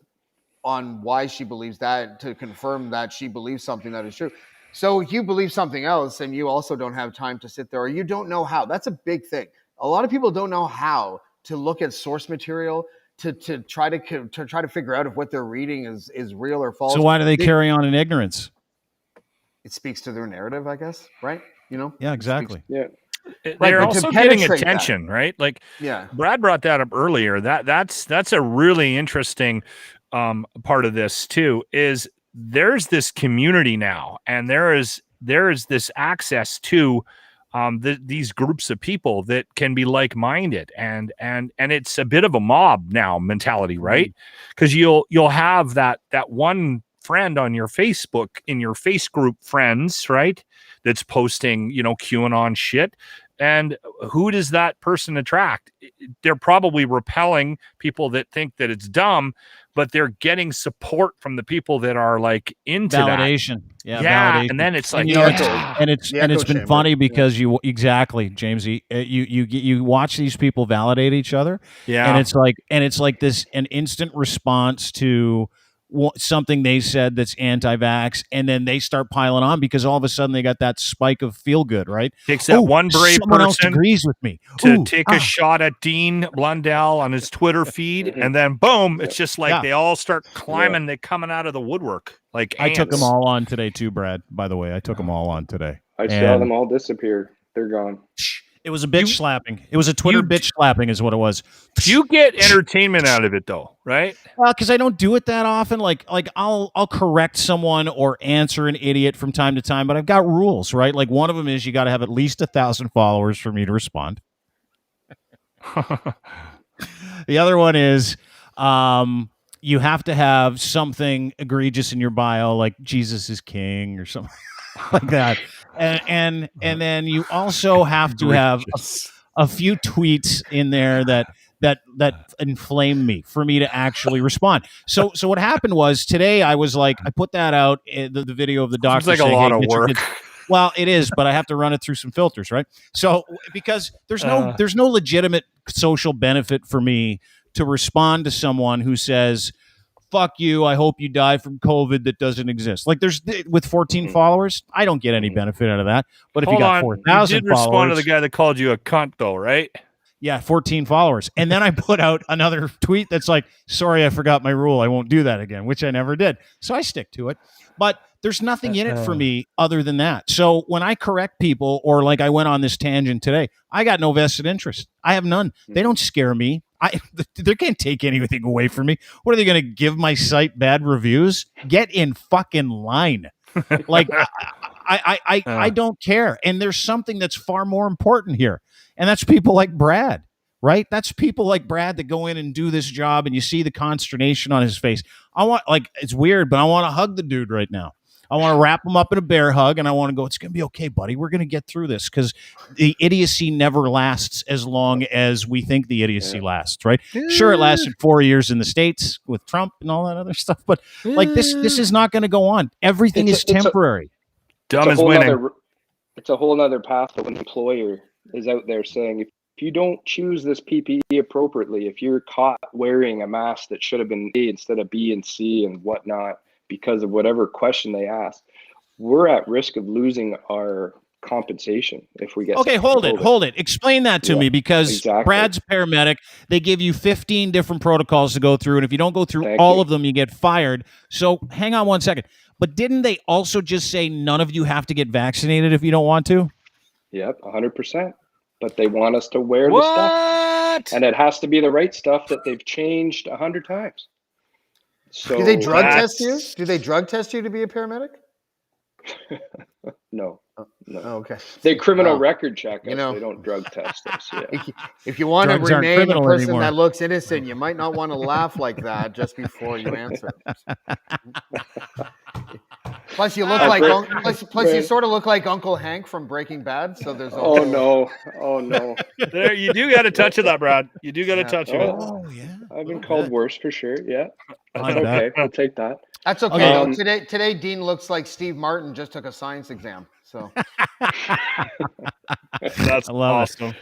on why she believes that, to confirm that she believes something that is true. So if you believe something else and you also don't have time to sit there, or you don't know how, that's a big thing. A lot of people don't know how to look at source material to try to figure out if what they're reading is real or false. So why do they carry on in ignorance? It speaks to their narrative, I guess, right? Yeah, exactly. They're also getting attention, right? Like, Brad brought that up earlier. That's a really interesting part of this too. Is there's this community now, and there is this access to these groups of people that can be like-minded, and it's a bit of a mob now mentality, right? Because you'll have that one friend on your Facebook, in your face group friends, right, that's posting QAnon shit. And who does that person attract? They're probably repelling people that think that it's dumb, but they're getting support from the people that are like into validation. That. Validation. And then it's like, it's been funny because James, you watch these people validate each other, and it's like this an instant response to something they said that's anti-vax, and then they start piling on because all of a sudden they got that spike of feel good, right? Takes that one brave someone else person agrees with me to take a shot at Dean Blundell on his Twitter feed, and then boom, it's just like they all start climbing. They're coming out of the woodwork like ants. I took them all on today too, Brad. By the way, I took them all on today. I saw them all disappear. They're gone. It was a bitch slapping. It was a Twitter bitch slapping is what it was. You get entertainment out of it though, right? Because I don't do it that often. Like I'll correct someone or answer an idiot from time to time, but I've got rules, right? Like one of them is you got to have at least 1,000 followers for me to respond. The other one is you have to have something egregious in your bio, like Jesus is king or something like that. And then you also have to have a few tweets in there that inflame me for me to actually respond. So what happened was today I was like, I put that out, the video of the doctor. It's like a lot of work. Well, it is, but I have to run it through some filters, right? So because there's no legitimate social benefit for me to respond to someone who says, fuck you, I hope you die from COVID that doesn't exist. Like with 14 followers, I don't get any benefit out of that. But if you got 4,000 followers. You did respond to the guy that called you a cunt though, right? Yeah, 14 followers. And then I put out another tweet that's like, sorry, I forgot my rule. I won't do that again, which I never did. So I stick to it. But there's nothing in it for me other than that. So when I correct people, or like I went on this tangent today, I got no vested interest. I have none. They don't scare me. They can't take anything away from me. What are they going to give my site bad reviews? Get in fucking line. Like I don't care. And there's something that's far more important here. And that's people like Brad, right? That's people like Brad that go in and do this job, and you see the consternation on his face. It's weird, but I want to hug the dude right now. I want to wrap him up in a bear hug, and I want to go, it's going to be okay, buddy. We're going to get through this, because the idiocy never lasts as long as we think the idiocy lasts, right? Sure, it lasted 4 years in the States with Trump and all that other stuff, but like this is not going to go on. Everything is temporary. Dumb is winning. It's a whole nother path when an employer is out there saying, if you don't choose this PPE appropriately, if you're caught wearing a mask that should have been A instead of B and C and whatnot, because of whatever question they ask, we're at risk of losing our compensation if we get hold it. Explain that to me, because Brad's a paramedic. They give you 15 different protocols to go through, and if you don't go through all of them, you get fired. So hang on one second. But didn't they also just say none of you have to get vaccinated if you don't want to? Yep, 100%. But they want us to wear the stuff, and it has to be the right stuff that they've changed 100 times. So do they drug test you? Do they drug test you to be a paramedic? No. Oh, okay. They criminal record check us. They don't drug test us. Yeah. If you want Drugs to aren't remain a criminal person anymore. that looks innocent, you might not want to laugh like that just before you answer. Plus, you look you sort of look like Uncle Hank from Breaking Bad. So there's oh no. There, you do got a touch of that, Brad. You do got a touch of it. Oh yeah, I've been called worse for sure. Yeah, that's okay. We'll take that. That's okay. Today, Dean looks like Steve Martin just took a science exam. So that's awesome.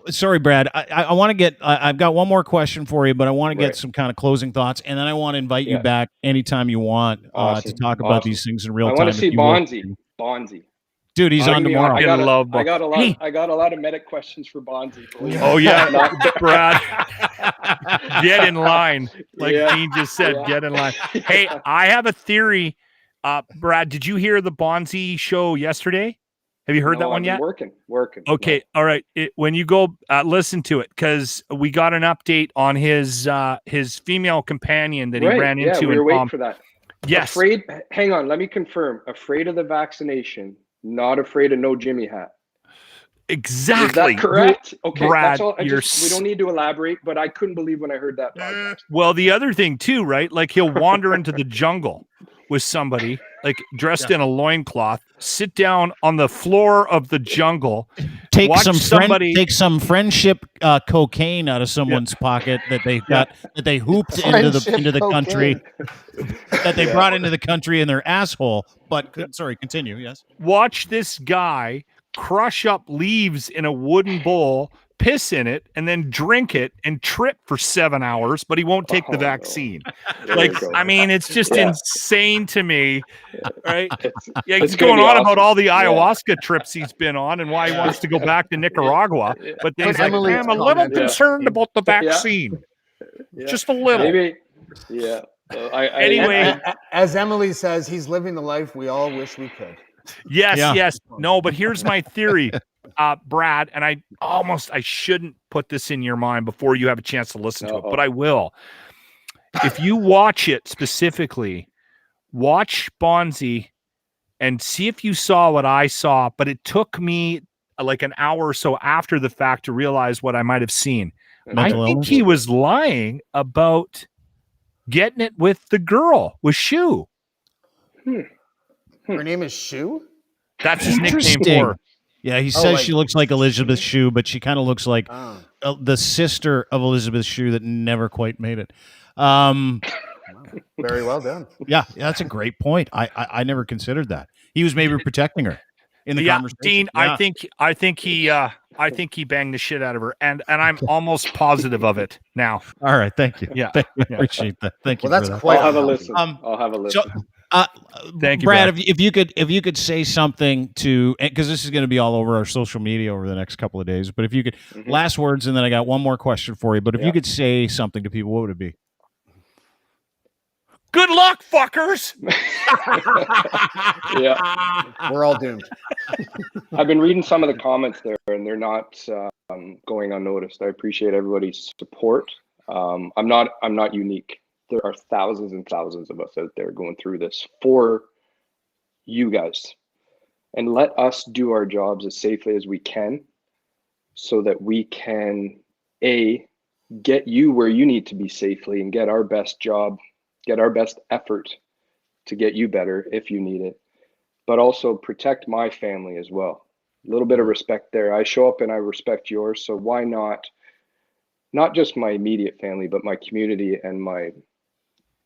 Sorry, Brad. I want to get. I've got one more question for you, but I want to get some kind of closing thoughts, and then I want to invite you back anytime you want to talk about these things in real time. I want to see Bonzi. Dude, he's on tomorrow. I got a lot of medic questions for Bonzi. Oh yeah, Brad. Get in line. Like Dean just said, get in line. Hey, I have a theory. Brad, did you hear the Bonzi show yesterday? Have you heard that one yet? Working. Okay, all right. When you go listen to it, because we got an update on his female companion that he ran into. Yeah, we were waiting for that. Yes. Hang on, let me confirm. Afraid of the vaccination, not afraid of no Jimmy hat. Exactly. Is that correct? Okay, Brad, that's all. We don't need to elaborate, but I couldn't believe when I heard that podcast. Well, the other thing too, right? Like he'll wander into the jungle with somebody, like dressed in a loincloth, sit down on the floor of the jungle, take some friendship cocaine out of someone's pocket that they got that they hooped into the country that they brought into the country in their asshole. But sorry, continue. Yes. Watch this guy crush up leaves in a wooden bowl, piss in it, and then drink it and trip for 7 hours, but he won't take the vaccine. I mean, it's just insane to me, right? He's going on about all the ayahuasca trips he's been on and why he wants to go back to Nicaragua, but then he's like, I'm a little concerned about the vaccine. Just a little. Maybe. Yeah. Anyway, as Emily says, he's living the life we all wish we could. Yes. No, but here's my theory, Brad, and I shouldn't put this in your mind before you have a chance to listen to it, but I will. If you watch it specifically, watch Bonzi and see if you saw what I saw, but it took me like an hour or so after the fact to realize what I might have seen. I think he was lying about getting it with the girl, with Shu. Her name is Shu? That's his nickname for her. Yeah, he says she looks like Elizabeth Shue, but she kind of looks like the sister of Elizabeth Shue that never quite made it. Very well done. Yeah, that's a great point. I never considered that. He was maybe protecting her in the conversation. Dean, I think he banged the shit out of her, and I'm almost positive of it now. All right, thank you. Yeah, appreciate that. Thank you. Well, that's for that. quite. I'll have a listen. I'll have a listen. Thank you, Brad. If you could say something to, because this is going to be all over our social media over the next couple of days, but if you could, last words, and then I got one more question for you. But if you could say something to people, what would it be? Good luck, fuckers. Yeah, we're all doomed. I've been reading some of the comments there, and they're not going unnoticed. I appreciate everybody's support. I'm not unique. There are thousands and thousands of us out there going through this for you guys. And let us do our jobs as safely as we can so that we can, get you where you need to be safely and get our best job, get our best effort to get you better if you need it, but also protect my family as well. A little bit of respect there. I show up and I respect yours. So why not just my immediate family, but my community and my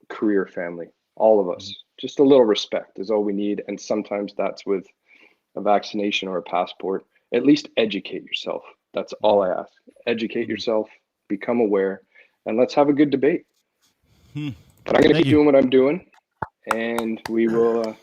career family, all of us. Just a little respect is all we need. And sometimes that's with a vaccination or a passport. At least educate yourself. That's all I ask. Educate yourself, become aware, and let's have a good debate. But I'm going to keep doing what I'm doing, and we will.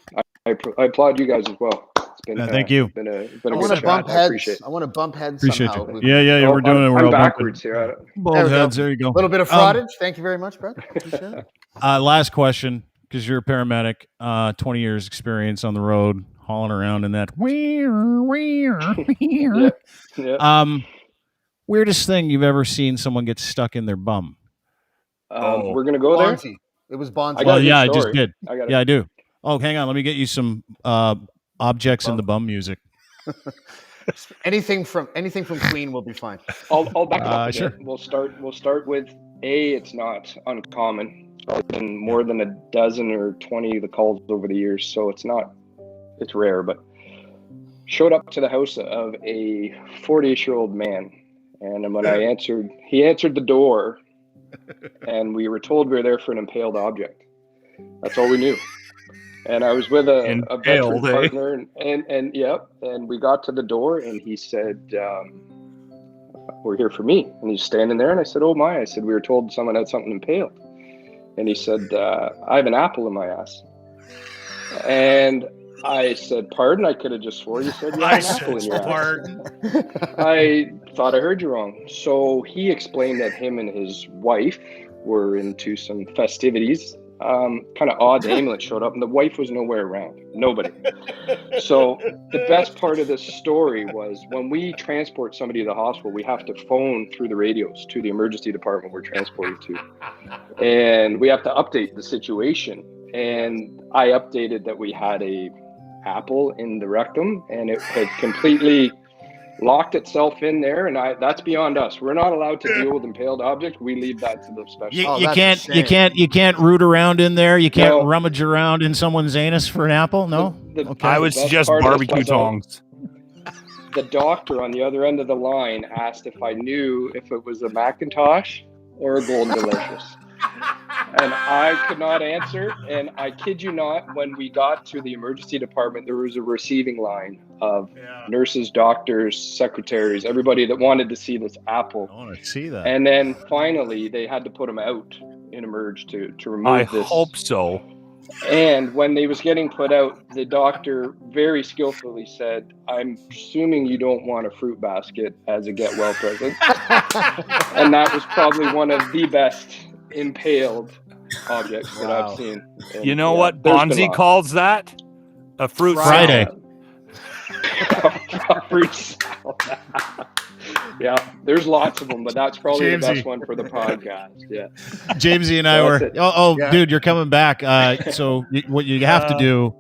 I applaud you guys as well. It's been thank you. Been a I want to bump heads. I want to bump heads. Appreciate somehow. you. Yeah. We're doing it. We're I'm all backwards here. Bald heads. There you go. A little bit of fraudage. Thank you very much, Brett. Appreciate it. Last question, because you're a paramedic, 20 years experience on the road, hauling around in that. Yeah. Weirdest thing you've ever seen someone get stuck in their bum? We're gonna go there. Bonzi. It was Bonzi. Well, yeah, I just did. I I do. Oh, hang on. Let me get you some objects in the bum music. Anything from Queen will be fine. I'll back it up. Sure. We'll start with it's not uncommon. There's been more than a dozen or 20 of the calls over the years, so it's rare, but showed up to the house of a 40-ish-year-old man, and when he answered the door, and we were told we were there for an impaled object. That's all we knew. And I was with a veteran partner, and we got to the door, and he said, "We're here for me." And he's standing there, and I said, "Oh my!" I said, "We were told someone had something impaled." And he said, "I have an apple in my ass." And I said, "Pardon?" I could have just swore you said you had an apple in your ass. I thought I heard you wrong. So he explained that him and his wife were into some festivities. Kind of odd. The ambulance showed up and the wife was nowhere around. Nobody. So the best part of this story was when we transport somebody to the hospital, we have to phone through the radios to the emergency department we're transporting to. And we have to update the situation. And I updated that we had a apple in the rectum and it had completely locked itself in there, and that's beyond us. We're not allowed to deal with impaled objects. We leave that to the specialists. You can't root around in there. You can't rummage around in someone's anus for an apple. No, I would suggest barbecue tongs. The doctor on the other end of the line asked if I knew if it was a Macintosh or a Golden Delicious. And I could not answer. And I kid you not, when we got to the emergency department, there was a receiving line of nurses, doctors, secretaries, everybody that wanted to see this apple. I want to see that. And then finally, they had to put him out in Emerge to remove this. I hope so. And when they was getting put out, the doctor very skillfully said, "I'm assuming you don't want a fruit basket as a get well present." And that was probably one of the best impaled objects that I've seen. And you know what Bonzi calls that? A fruit Friday. Fruit salad. Yeah, there's lots of them, but that's probably the best one for the podcast. Yeah, Jamesy and I were. Dude, you're coming back. So what you have to do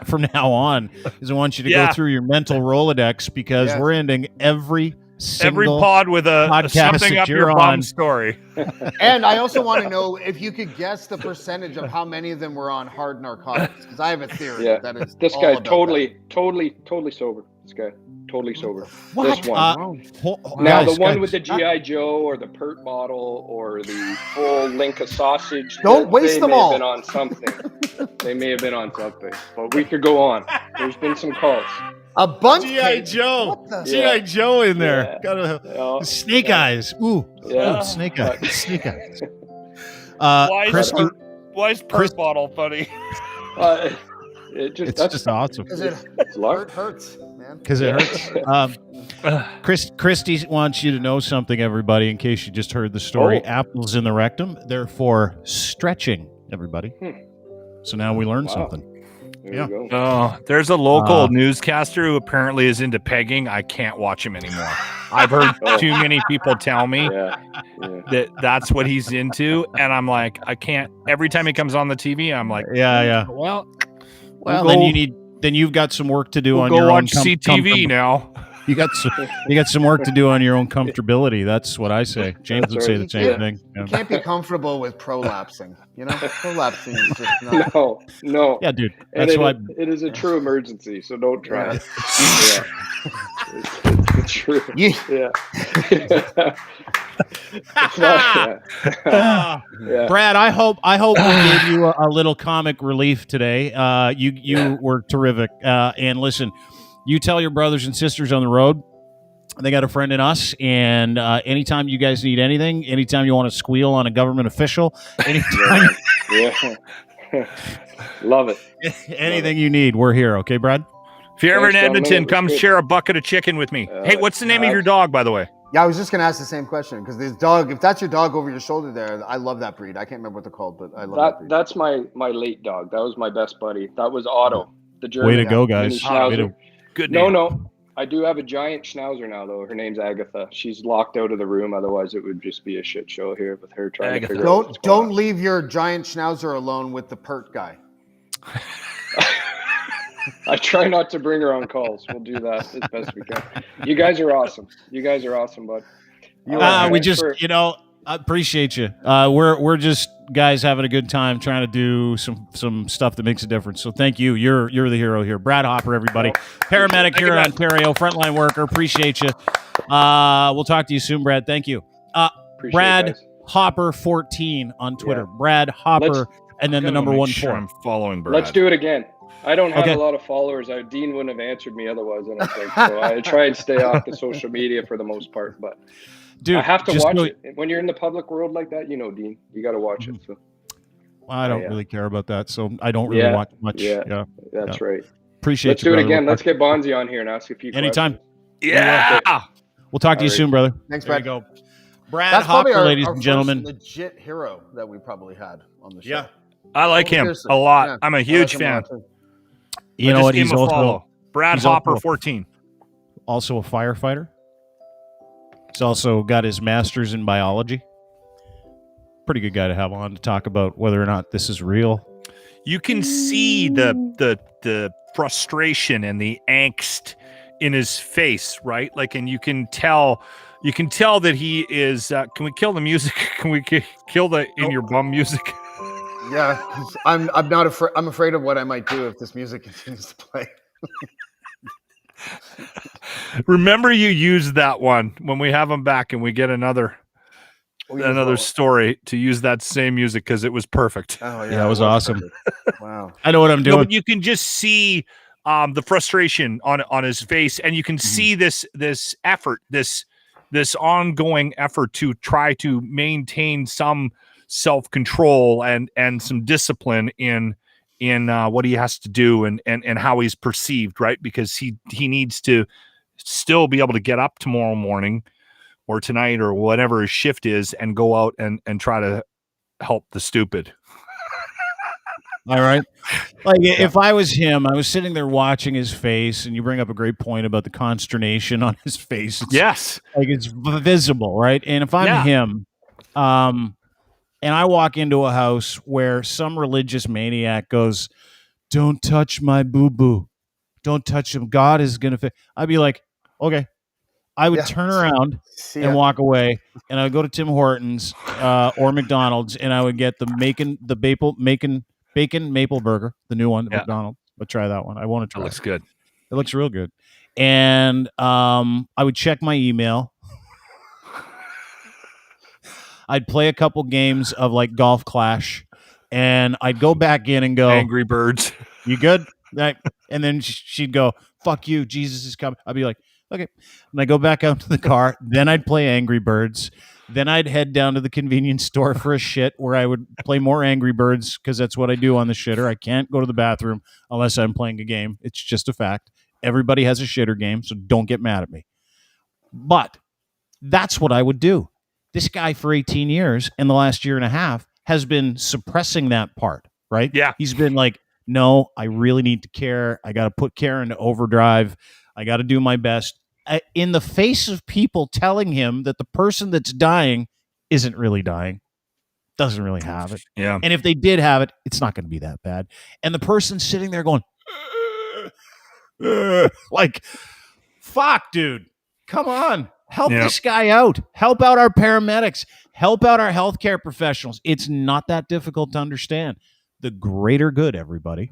from now on is I want you to go through your mental Rolodex because we're ending every pod with a something up your bum story. And I also want to know if you could guess the percentage of how many of them were on hard narcotics, because I have a theory that is this guy totally sober. This guy totally sober. What? This one. Now the one with the GI Joe or the Pert bottle or the full link of sausage. Don't waste them all. They may have been on something. They may have been on something, but we could go on. There's been some calls. A bunch G.I. Joe. G.I. Joe in there. Got a snake eyes. Ooh. Yeah. Ooh, snake eyes. Snake eyes. Why is Pert bottle funny? It's just awesome. Because it hurts, man. Because it hurts. Christy wants you to know something, everybody, in case you just heard the story. Apples in the rectum. They're for stretching, everybody. So now we learned something. There's a local newscaster who apparently is into pegging. I can't watch him anymore. I've heard too many people tell me that that's what he's into, and I'm like, I can't. Every time he comes on the TV, I'm like, Well, then you've got some work to do on your own. Go watch CTV now. You got some work to do on your own comfortability. That's what I say. James would say the same thing. You can't be comfortable with prolapsing. Prolapsing is just not. No. Yeah, dude. That's why it is a true emergency, so don't try it. Yeah. It's true. Yeah. Brad, I hope we gave you a little comic relief today. You were terrific. And listen, you tell your brothers and sisters on the road, they got a friend in us. And anytime you guys need anything, anytime you want to squeal on a government official, anytime, love it. Anything you need, we're here. Okay, Brad. If you're ever in Edmonton, come share a bucket of chicken with me. Hey, what's the name of your dog, by the way? Yeah, I was just going to ask the same question because this dog, if that's your dog over your shoulder there, I love that breed. I can't remember what they're called, but I love that breed. That's my late dog. That was my best buddy. That was Otto, the German. Way to go, guys. Good name. No. I do have a giant schnauzer now, though. Her name's Agatha. She's locked out of the room. Otherwise, it would just be a shit show here with her trying to figure out. Don't leave your giant schnauzer alone with the pert guy. I try not to bring her on calls. We'll do that as best we can. You guys are awesome. Bud. I appreciate you. We're just guys having a good time trying to do some stuff that makes a difference. So thank you. You're the hero here. Brad Hopper, everybody. Paramedic here in Ontario, frontline worker. Appreciate you. We'll talk to you soon, Brad. Thank you. Brad Hopper 14 on Twitter. Yeah. Brad Hopper and then the number 14. I'm following Brad. Let's do it again. I don't have a lot of followers. Dean wouldn't have answered me otherwise, I don't think. So I try and stay off the social media for the most part. But dude, I have to watch it. When you're in the public world like that, Dean, you got to watch it. So. Well, I don't really care about that, so I don't really watch much. Yeah, that's right. Appreciate Let's you, do it brother. again. Let's get Bonzi on here and ask a few anytime. questions. Yeah. We'll talk to you soon, brother. Thanks, Brad. There you go. Brad Hopper, ladies and gentlemen. Legit hero that we probably had on the show. Yeah. I like him a lot. Yeah. I'm a huge fan. You know what? He's also Brad Hopper 14. Also a firefighter. He's also got his master's in biology. Pretty good guy to have on to talk about whether or not this is real. You can see the frustration and the angst in his face, right? Like, and you can tell that he is. Can we kill the music? Can we kill the in your bum music? Yeah, I'm not afraid. I'm afraid of what I might do if this music continues to play. Remember, you used that one when we have him back and we get another story to use that same music because it was perfect. Oh yeah, it was awesome. Wow, I know what I'm doing. No, but you can just see the frustration on his face, and you can see this effort, this ongoing effort to try to maintain some self-control and some discipline in what he has to do and how he's perceived, right? Because he needs to still be able to get up tomorrow morning or tonight or whatever his shift is and go out and try to help the stupid. All right. Like if I was him, I was sitting there watching his face, and you bring up a great point about the consternation on his face. Yes. Like it's visible, right? And if I'm him, and I walk into a house where some religious maniac goes, "Don't touch my boo-boo. Don't touch him. God is going to..." I'd be like, okay. I would turn around and walk away, and I would go to Tim Hortons or McDonald's, and I would get bacon maple burger, the new one at McDonald's. But try that one. I want to try it. Looks good. It looks real good. And I would check my email. I'd play a couple games of like Golf Clash, and I'd go back in and go, Angry Birds. You good? And then she'd go, "Fuck you, Jesus is coming." I'd be like, okay. And I go back out to the car. Then I'd play Angry Birds. Then I'd head down to the convenience store for a shit where I would play more Angry Birds because that's what I do on the shitter. I can't go to the bathroom unless I'm playing a game. It's just a fact. Everybody has a shitter game, so don't get mad at me. But that's what I would do. This guy for 18 years and the last year and a half has been suppressing that part, right? Yeah. He's been like, no, I really need to care. I got to put care into overdrive. I got to do my best. In the face of people telling him that the person that's dying isn't really dying, doesn't really have it. Yeah. And if they did have it, it's not going to be that bad. And the person sitting there going, like, Fuck, dude. Come on. Help this guy out. Help out our paramedics. Help out our healthcare professionals. It's not that difficult to understand. The greater good, everybody.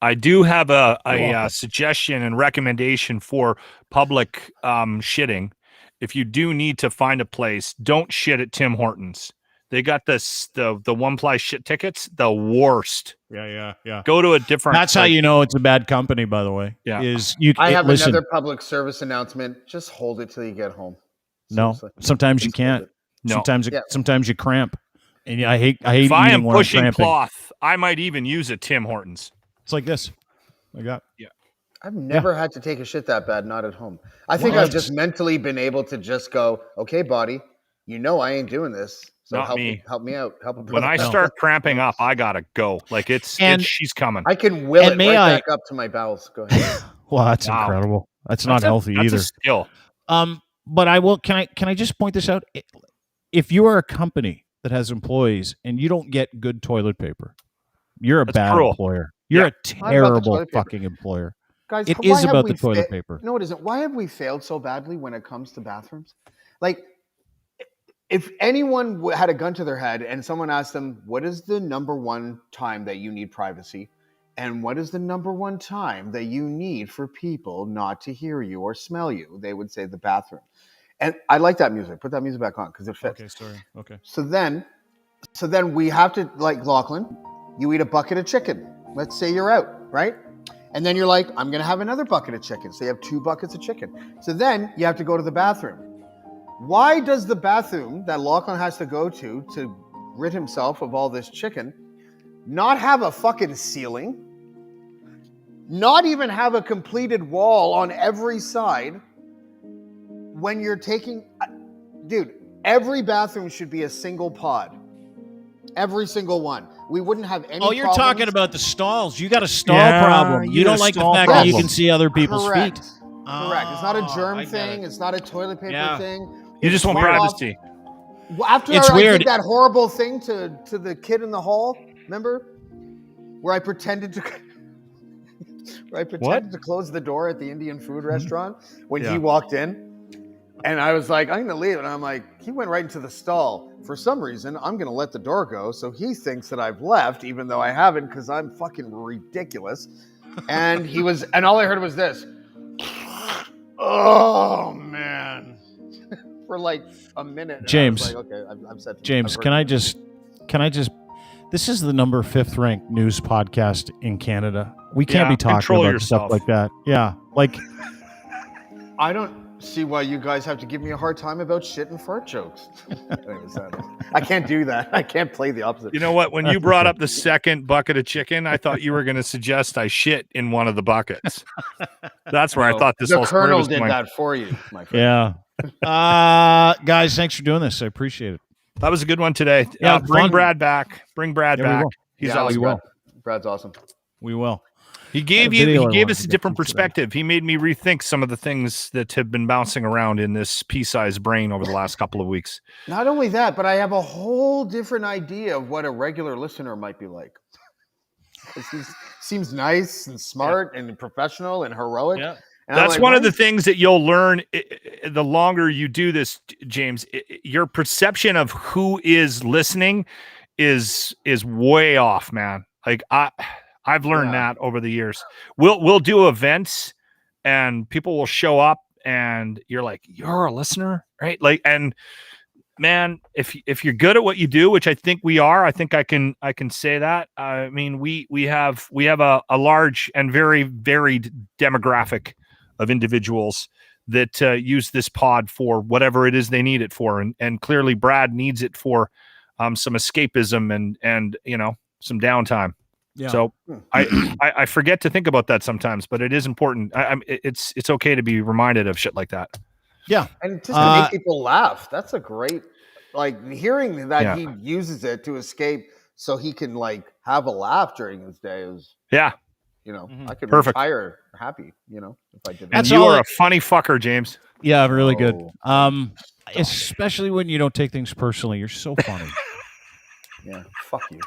I do have a suggestion and recommendation for public shitting. If you do need to find a place, don't shit at Tim Hortons. They got the one-ply shit tickets, the worst. Yeah. Go to a different. That's how you know it's a bad company, by the way. Yeah. I have another public service announcement. Just hold it till you get home. Seriously. No, sometimes you can't. No. Sometimes you cramp. And I hate if I am when pushing I'm cloth, I might even use a Tim Hortons. It's like this. Like that. Yeah. I've never had to take a shit that bad, not at home. I think I've just mentally been able to just go, okay, body, you know I ain't doing this. So help me out. When I start cramping up, I gotta go. Like she's coming. I can will it back up to my bowels. Go ahead. Well, that's incredible. That's not healthy either. A skill. But I will. Can I just point this out? If you are a company that has employees and you don't get good toilet paper, you're a bad employer. You're a terrible fucking employer. Guys, it is about the toilet paper. No, it isn't. Why have we failed so badly when it comes to bathrooms? Like, if anyone had a gun to their head and someone asked them, what is the number one time that you need privacy? And what is the number one time that you need for people not to hear you or smell you? They would say the bathroom. And I like that music. Put that music back on because it fits. Okay, sorry. Okay. So then we have to, like Lachlan, you eat a bucket of chicken. Let's say you're out, right? And then you're like, I'm going to have another bucket of chicken. So you have 2 buckets of chicken. So then you have to go to the bathroom. Why does the bathroom that Lachlan has to go to rid himself of all this chicken not have a fucking ceiling? Not even have a completed wall on every side when you're taking... Dude, every bathroom should be a single pod. Every single one. We wouldn't have any you're problems. talking about the stalls. You got a stall problem. You don't like the fact that you can see other people's feet. Correct. It's not a germ thing. It's not a toilet paper thing. You just want privacy. After I did that horrible thing to the kid in the hall, remember? Where I pretended to close the door at the Indian food restaurant when he walked in. And I was like, I'm going to leave. And I'm like, he went right into the stall. For some reason, I'm going to let the door go. So he thinks that I've left, even though I haven't, because I'm fucking ridiculous. And and all I heard was this. Oh, man. For like a minute. James. I was like, okay, I'm set. James, can I just, this is the number 5th ranked news podcast in Canada. We can't be talking about stuff like that. Yeah. Like, I don't see why you guys have to give me a hard time about shit and fart jokes. I can't do that. I can't play the opposite. You know what? When you brought up the second bucket of chicken, I thought you were going to suggest I shit in one of the buckets. That's where I thought this whole story was going. The Colonel did that for you, my friend. Yeah. Guys, thanks for doing this. I appreciate it. That was a good one today. Yeah, bring Brad back. Bring Brad back. He's awesome. We will. Brad's awesome. We will. He gave us a different perspective. He made me rethink some of the things that have been bouncing around in this pea-sized brain over the last couple of weeks. Not only that, but I have a whole different idea of what a regular listener might be like. He seems nice and smart and professional and heroic. Yeah. And that's one of the things that you'll learn the longer you do this, James. Your perception of who is listening is way off, man. Like I've learned that over the years. We'll do events and people will show up and you're like, you're a listener, right? Like, and man, if you're good at what you do, which I think we are, I think I can say that. I mean, we have a large and very varied demographic of individuals that use this pod for whatever it is they need it for. And clearly Brad needs it for some escapism and some downtime. Yeah. So I forget to think about that sometimes, but it is important. It's okay to be reminded of shit like that. Yeah. And just to make people laugh. That's a great, hearing that he uses it to escape so he can have a laugh during his day is, I could retire happy, if I did that. And you are a funny fucker, James. Yeah, really good. Especially when you don't take things personally. You're so funny. Yeah, fuck you.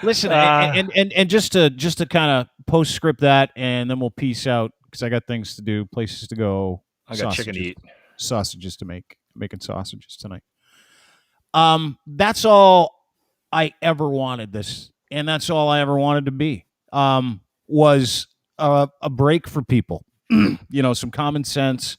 Listen, and just to kind of postscript that, and then we'll peace out because I got things to do, places to go. I got chicken to eat. Sausages to make. Making sausages tonight. That's all I ever wanted this, and that's all I ever wanted to be. Was a break for people, some common sense,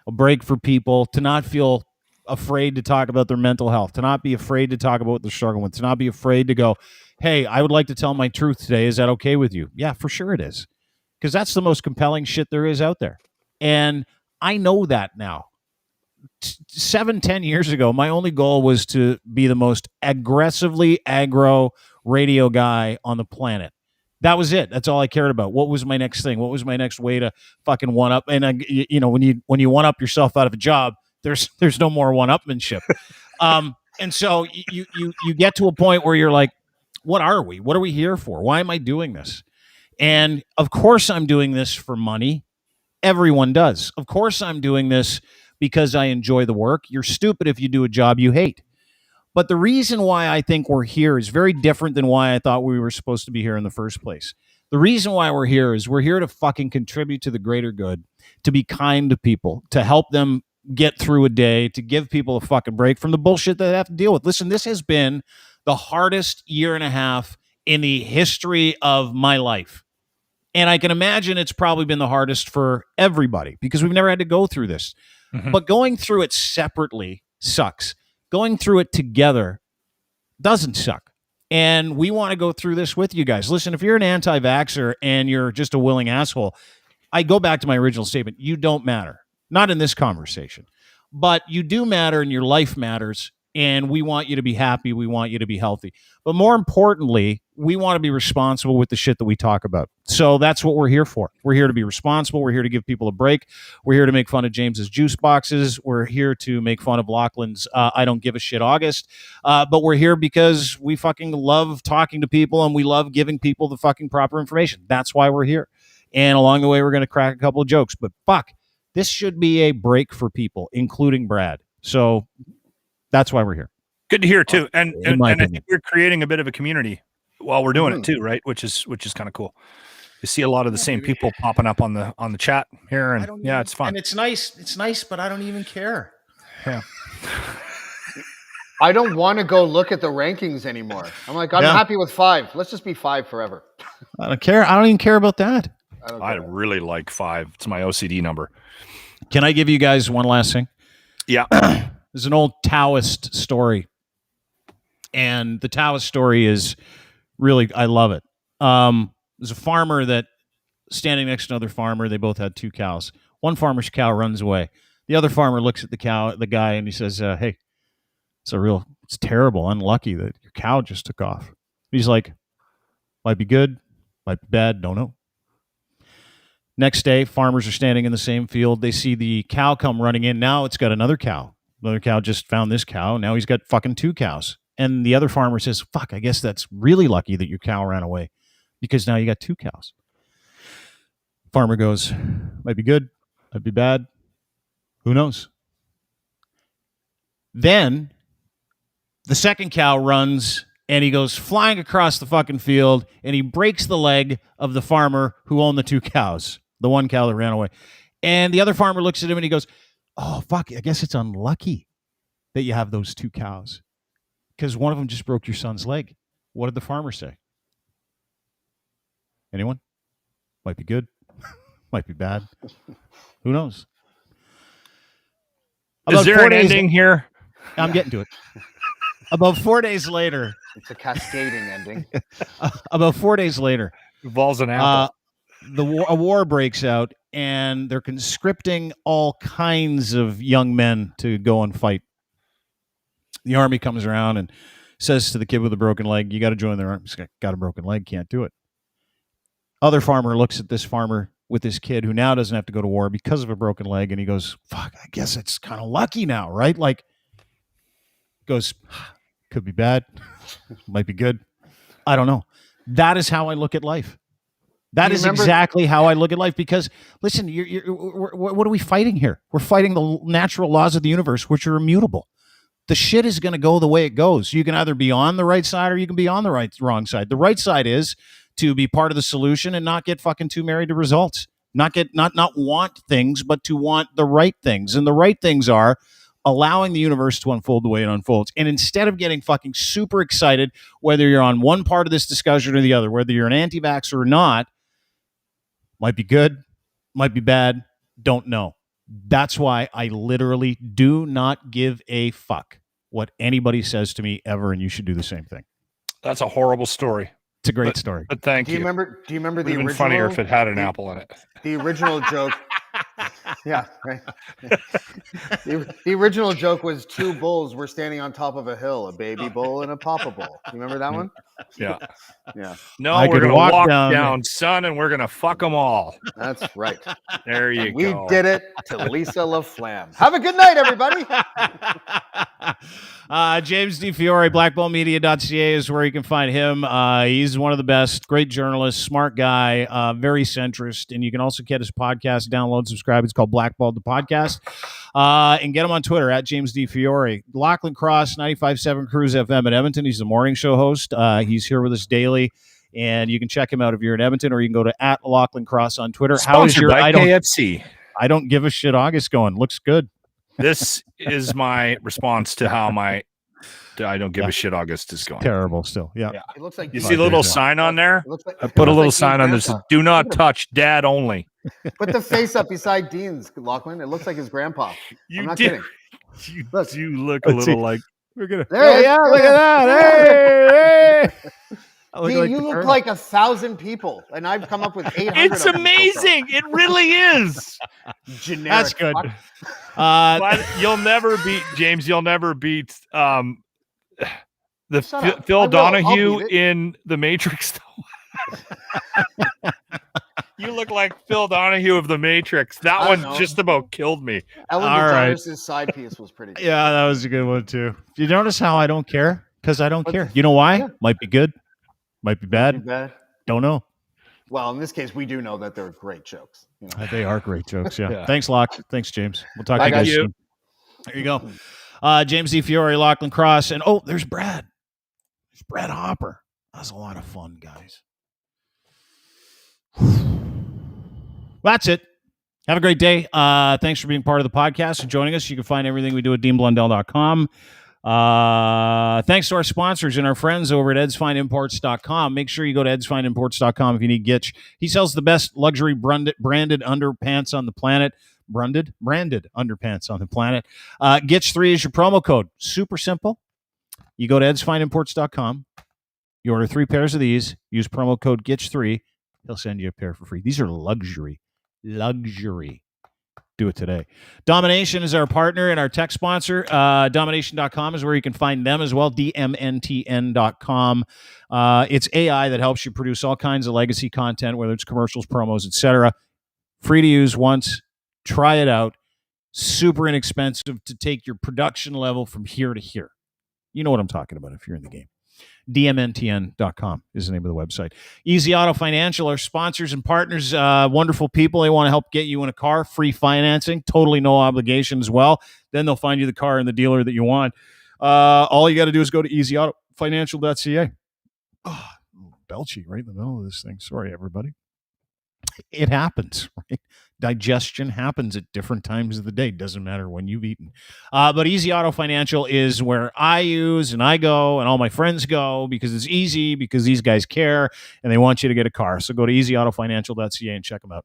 a break for people to not feel afraid to talk about their mental health, to not be afraid to talk about what they're struggling with, to not be afraid to go, hey, I would like to tell my truth today. Is that okay with you? Yeah, for sure it is. Because that's the most compelling shit there is out there. And I know that now. 7-10 years ago, my only goal was to be the most aggressively aggro radio guy on the planet. That was it. That's all I cared about. What was my next thing? What was my next way to fucking one up? And when you one up yourself out of a job, there's no more one-upmanship. And so you get to a point where you're like, what are we? What are we here for? Why am I doing this? And of course I'm doing this for money. Everyone does. Of course I'm doing this because I enjoy the work. You're stupid if you do a job you hate. But the reason why I think we're here is very different than why I thought we were supposed to be here in the first place. The reason why we're here is we're here to fucking contribute to the greater good, to be kind to people, to help them get through a day, to give people a fucking break from the bullshit that they have to deal with. Listen, this has been the hardest year and a half in the history of my life. And I can imagine it's probably been the hardest for everybody because we've never had to go through this. Mm-hmm. But going through it separately sucks. Going through it together doesn't suck. And we want to go through this with you guys. Listen, if you're an anti-vaxxer and you're just a willing asshole, I go back to my original statement. You don't matter. Not in this conversation. But you do matter and your life matters. And we want you to be happy. We want you to be healthy. But more importantly, we want to be responsible with the shit that we talk about. So that's what we're here for. We're here to be responsible. We're here to give people a break. We're here to make fun of James's juice boxes. We're here to make fun of Lachlan's I don't give a shit August. But we're here because we fucking love talking to people and we love giving people the fucking proper information. That's why we're here. And along the way, we're going to crack a couple of jokes. But fuck, this should be a break for people, including Brad. So that's why we're here. Good to hear too. And I think we're creating a bit of a community while we're doing it too, right? Which is kind of cool. You see a lot of the same people popping up on the chat here, and it's fun. And it's nice. It's nice, but I don't even care. Yeah. I don't want to go look at the rankings anymore. I'm like, I'm happy with 5. Let's just be 5 forever. I don't care. I don't even care about that. I really like 5. It's my OCD number. Can I give you guys one last thing? Yeah. There's an old Taoist story. And the Taoist story is really, I love it. There's a farmer that standing next to another farmer. They both had 2 cows. One farmer's cow runs away. The other farmer looks at the guy, and he says, hey, it's terrible, unlucky that your cow just took off. He's like, might be good, might be bad, don't know. Next day, farmers are standing in the same field. They see the cow come running in. Now it's got another cow. Another cow just found this cow. Now he's got fucking 2 cows. And the other farmer says, fuck, I guess that's really lucky that your cow ran away because now you got 2 cows. Farmer goes, might be good, might be bad. Who knows? Then the second cow runs and he goes flying across the fucking field and he breaks the leg of the farmer who owned the 2 cows, the one cow that ran away. And the other farmer looks at him and he goes, oh, fuck, I guess it's unlucky that you have those 2 cows because one of them just broke your son's leg. What did the farmer say? Anyone? Might be good. Might be bad. Who knows? Is there an ending here? I'm getting to it. About 4 days later. It's a cascading ending. About 4 days later. Balls and apple. A war breaks out, and they're conscripting all kinds of young men to go and fight. The army comes around and says to the kid with a broken leg, you got to join their army. He's got a broken leg, can't do it. Other farmer looks at this farmer with this kid who now doesn't have to go to war because of a broken leg, and he goes, fuck, I guess it's kind of lucky now, right? Like, goes, could be bad, might be good. I don't know. That is how I look at life. That is exactly how I look at life because, listen, what are we fighting here? We're fighting the natural laws of the universe, which are immutable. the shit is going to go the way it goes. You can either be on the right side or you can be on the wrong side. The right side is to be part of the solution and not get fucking too married to results. Not want things, but to want the right things. And the right things are allowing the universe to unfold the way it unfolds. And instead of getting fucking super excited, whether you're on one part of this discussion or the other, whether you're an anti-vaxxer or not, might be good, might be bad, don't know. That's why I literally do not give a fuck what anybody says to me ever, and you should do the same thing. That's a horrible story. It's a great story. But thank Do you remember the It would have been original? funnier if it had an apple in it. The original joke. Yeah, right. The original joke was two bulls were standing on top of a hill, a baby bull and a papa bull. You remember that one? Yeah. Yeah, No, I we're could going to walk walk down- down, son, and we're going to fuck them all. that's right. There you We go. did it to Lisa LaFlamme. Have a good night, everybody. James D. Fiore, blackballmedia.ca is where you can find him. He's one of the best, great journalist, smart guy, very centrist. And you can also get his podcast, download, subscribe. It's called Blackballed the Podcast. And get him on Twitter at James D. Fiore. Lachlan Cross, 95.7 Cruise FM in Edmonton. He's the morning show host. He's here with us daily. And you can check him out if you're in Edmonton, or you can go to at Lachlan Cross on Twitter. How is Sponsored your by KFC. I don't give a shit August going? Looks good. This is my response to how my I don't give a shit August is going. Terrible still. Yeah. It looks like You see the little Yeah. sign on there? It looks like, I put a it looks little like sign on there that says, "Do not touch, Dad only." Put the face up beside Dean's, Lachlan. It looks like his grandpa. You I'm not did. kidding. You Look. do look a Let's little see. like. We're gonna. There it is. yeah, look at that. Hey. I look Dean, like you the look Colonel. like 1,000 people, and I've come up with 800. It's of them so far. amazing. It really is. Generic. That's good. fuck. But you'll never beat James. You'll never beat the Shut up. I Phil will. I'll Donahue beat it. in The Matrix. You look like Phil Donahue of The Matrix. That I one know. just about killed me. Ellen All right. DeGeneres' side piece was pretty good. Yeah, that was a good one too. You notice how I don't care? Because I don't But- care. You know why? Yeah. Might be good. Might be Too bad. bad. Don't know. Well, in this case, we do know that they're great jokes. You know? They are great jokes. Yeah. Yeah. Thanks, Locke. Thanks, James. We'll talk to Bye, you guys guys. soon. There you go. James D. Fiore, Lachlan Cross, and there's Brad. There's Brad Hopper. That was a lot of fun, guys. That's it. Have a great day. Thanks for being part of the podcast and joining us. You can find everything we do at deanblundell.com. Thanks to our sponsors and our friends over at edsfineimports.com. Make sure you go to edsfineimports.com if you need Gitch. He sells the best luxury branded underpants on the planet. Branded underpants on the planet. Gitch3 is your promo code. Super simple. You go to edsfineimports.com. You order 3 pairs of these. Use promo code Gitch3. He'll send you a pair for free. These are luxury. Do it today. Domination is our partner and our tech sponsor. Domination.com is where you can find them as well. DMNTN.com. It's AI that helps you produce all kinds of legacy content, whether it's commercials, promos, etc. Free to use once. Try it out. Super inexpensive to take your production level from here to here. You know what I'm talking about if you're in the game. DMNTN.com is the name of the website. Easy Auto Financial, our sponsors and partners, wonderful people. They want to help get you in a car, free financing, totally no obligation as well. Then they'll find you the car and the dealer that you want. All you got to do is go to easyautofinancial.ca. Oh, belchy right in the middle of this thing. Sorry, everybody. It happens, right? Digestion happens at different times of the day. Doesn't matter when you've eaten. But Easy Auto Financial is where I use and I go and all my friends go because it's easy, because these guys care and they want you to get a car. So go to easyautofinancial.ca and check them out.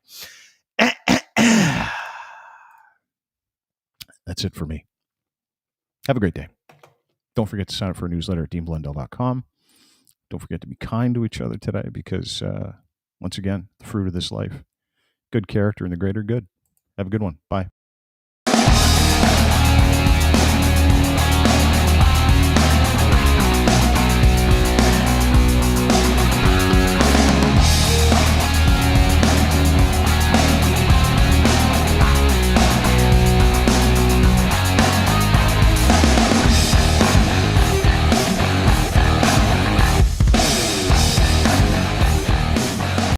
That's it for me. Have a great day. Don't forget to sign up for a newsletter at deanblundell.com. Don't forget to be kind to each other today because, once again, the fruit of this life. Good character and the greater good. Have a good one. Bye.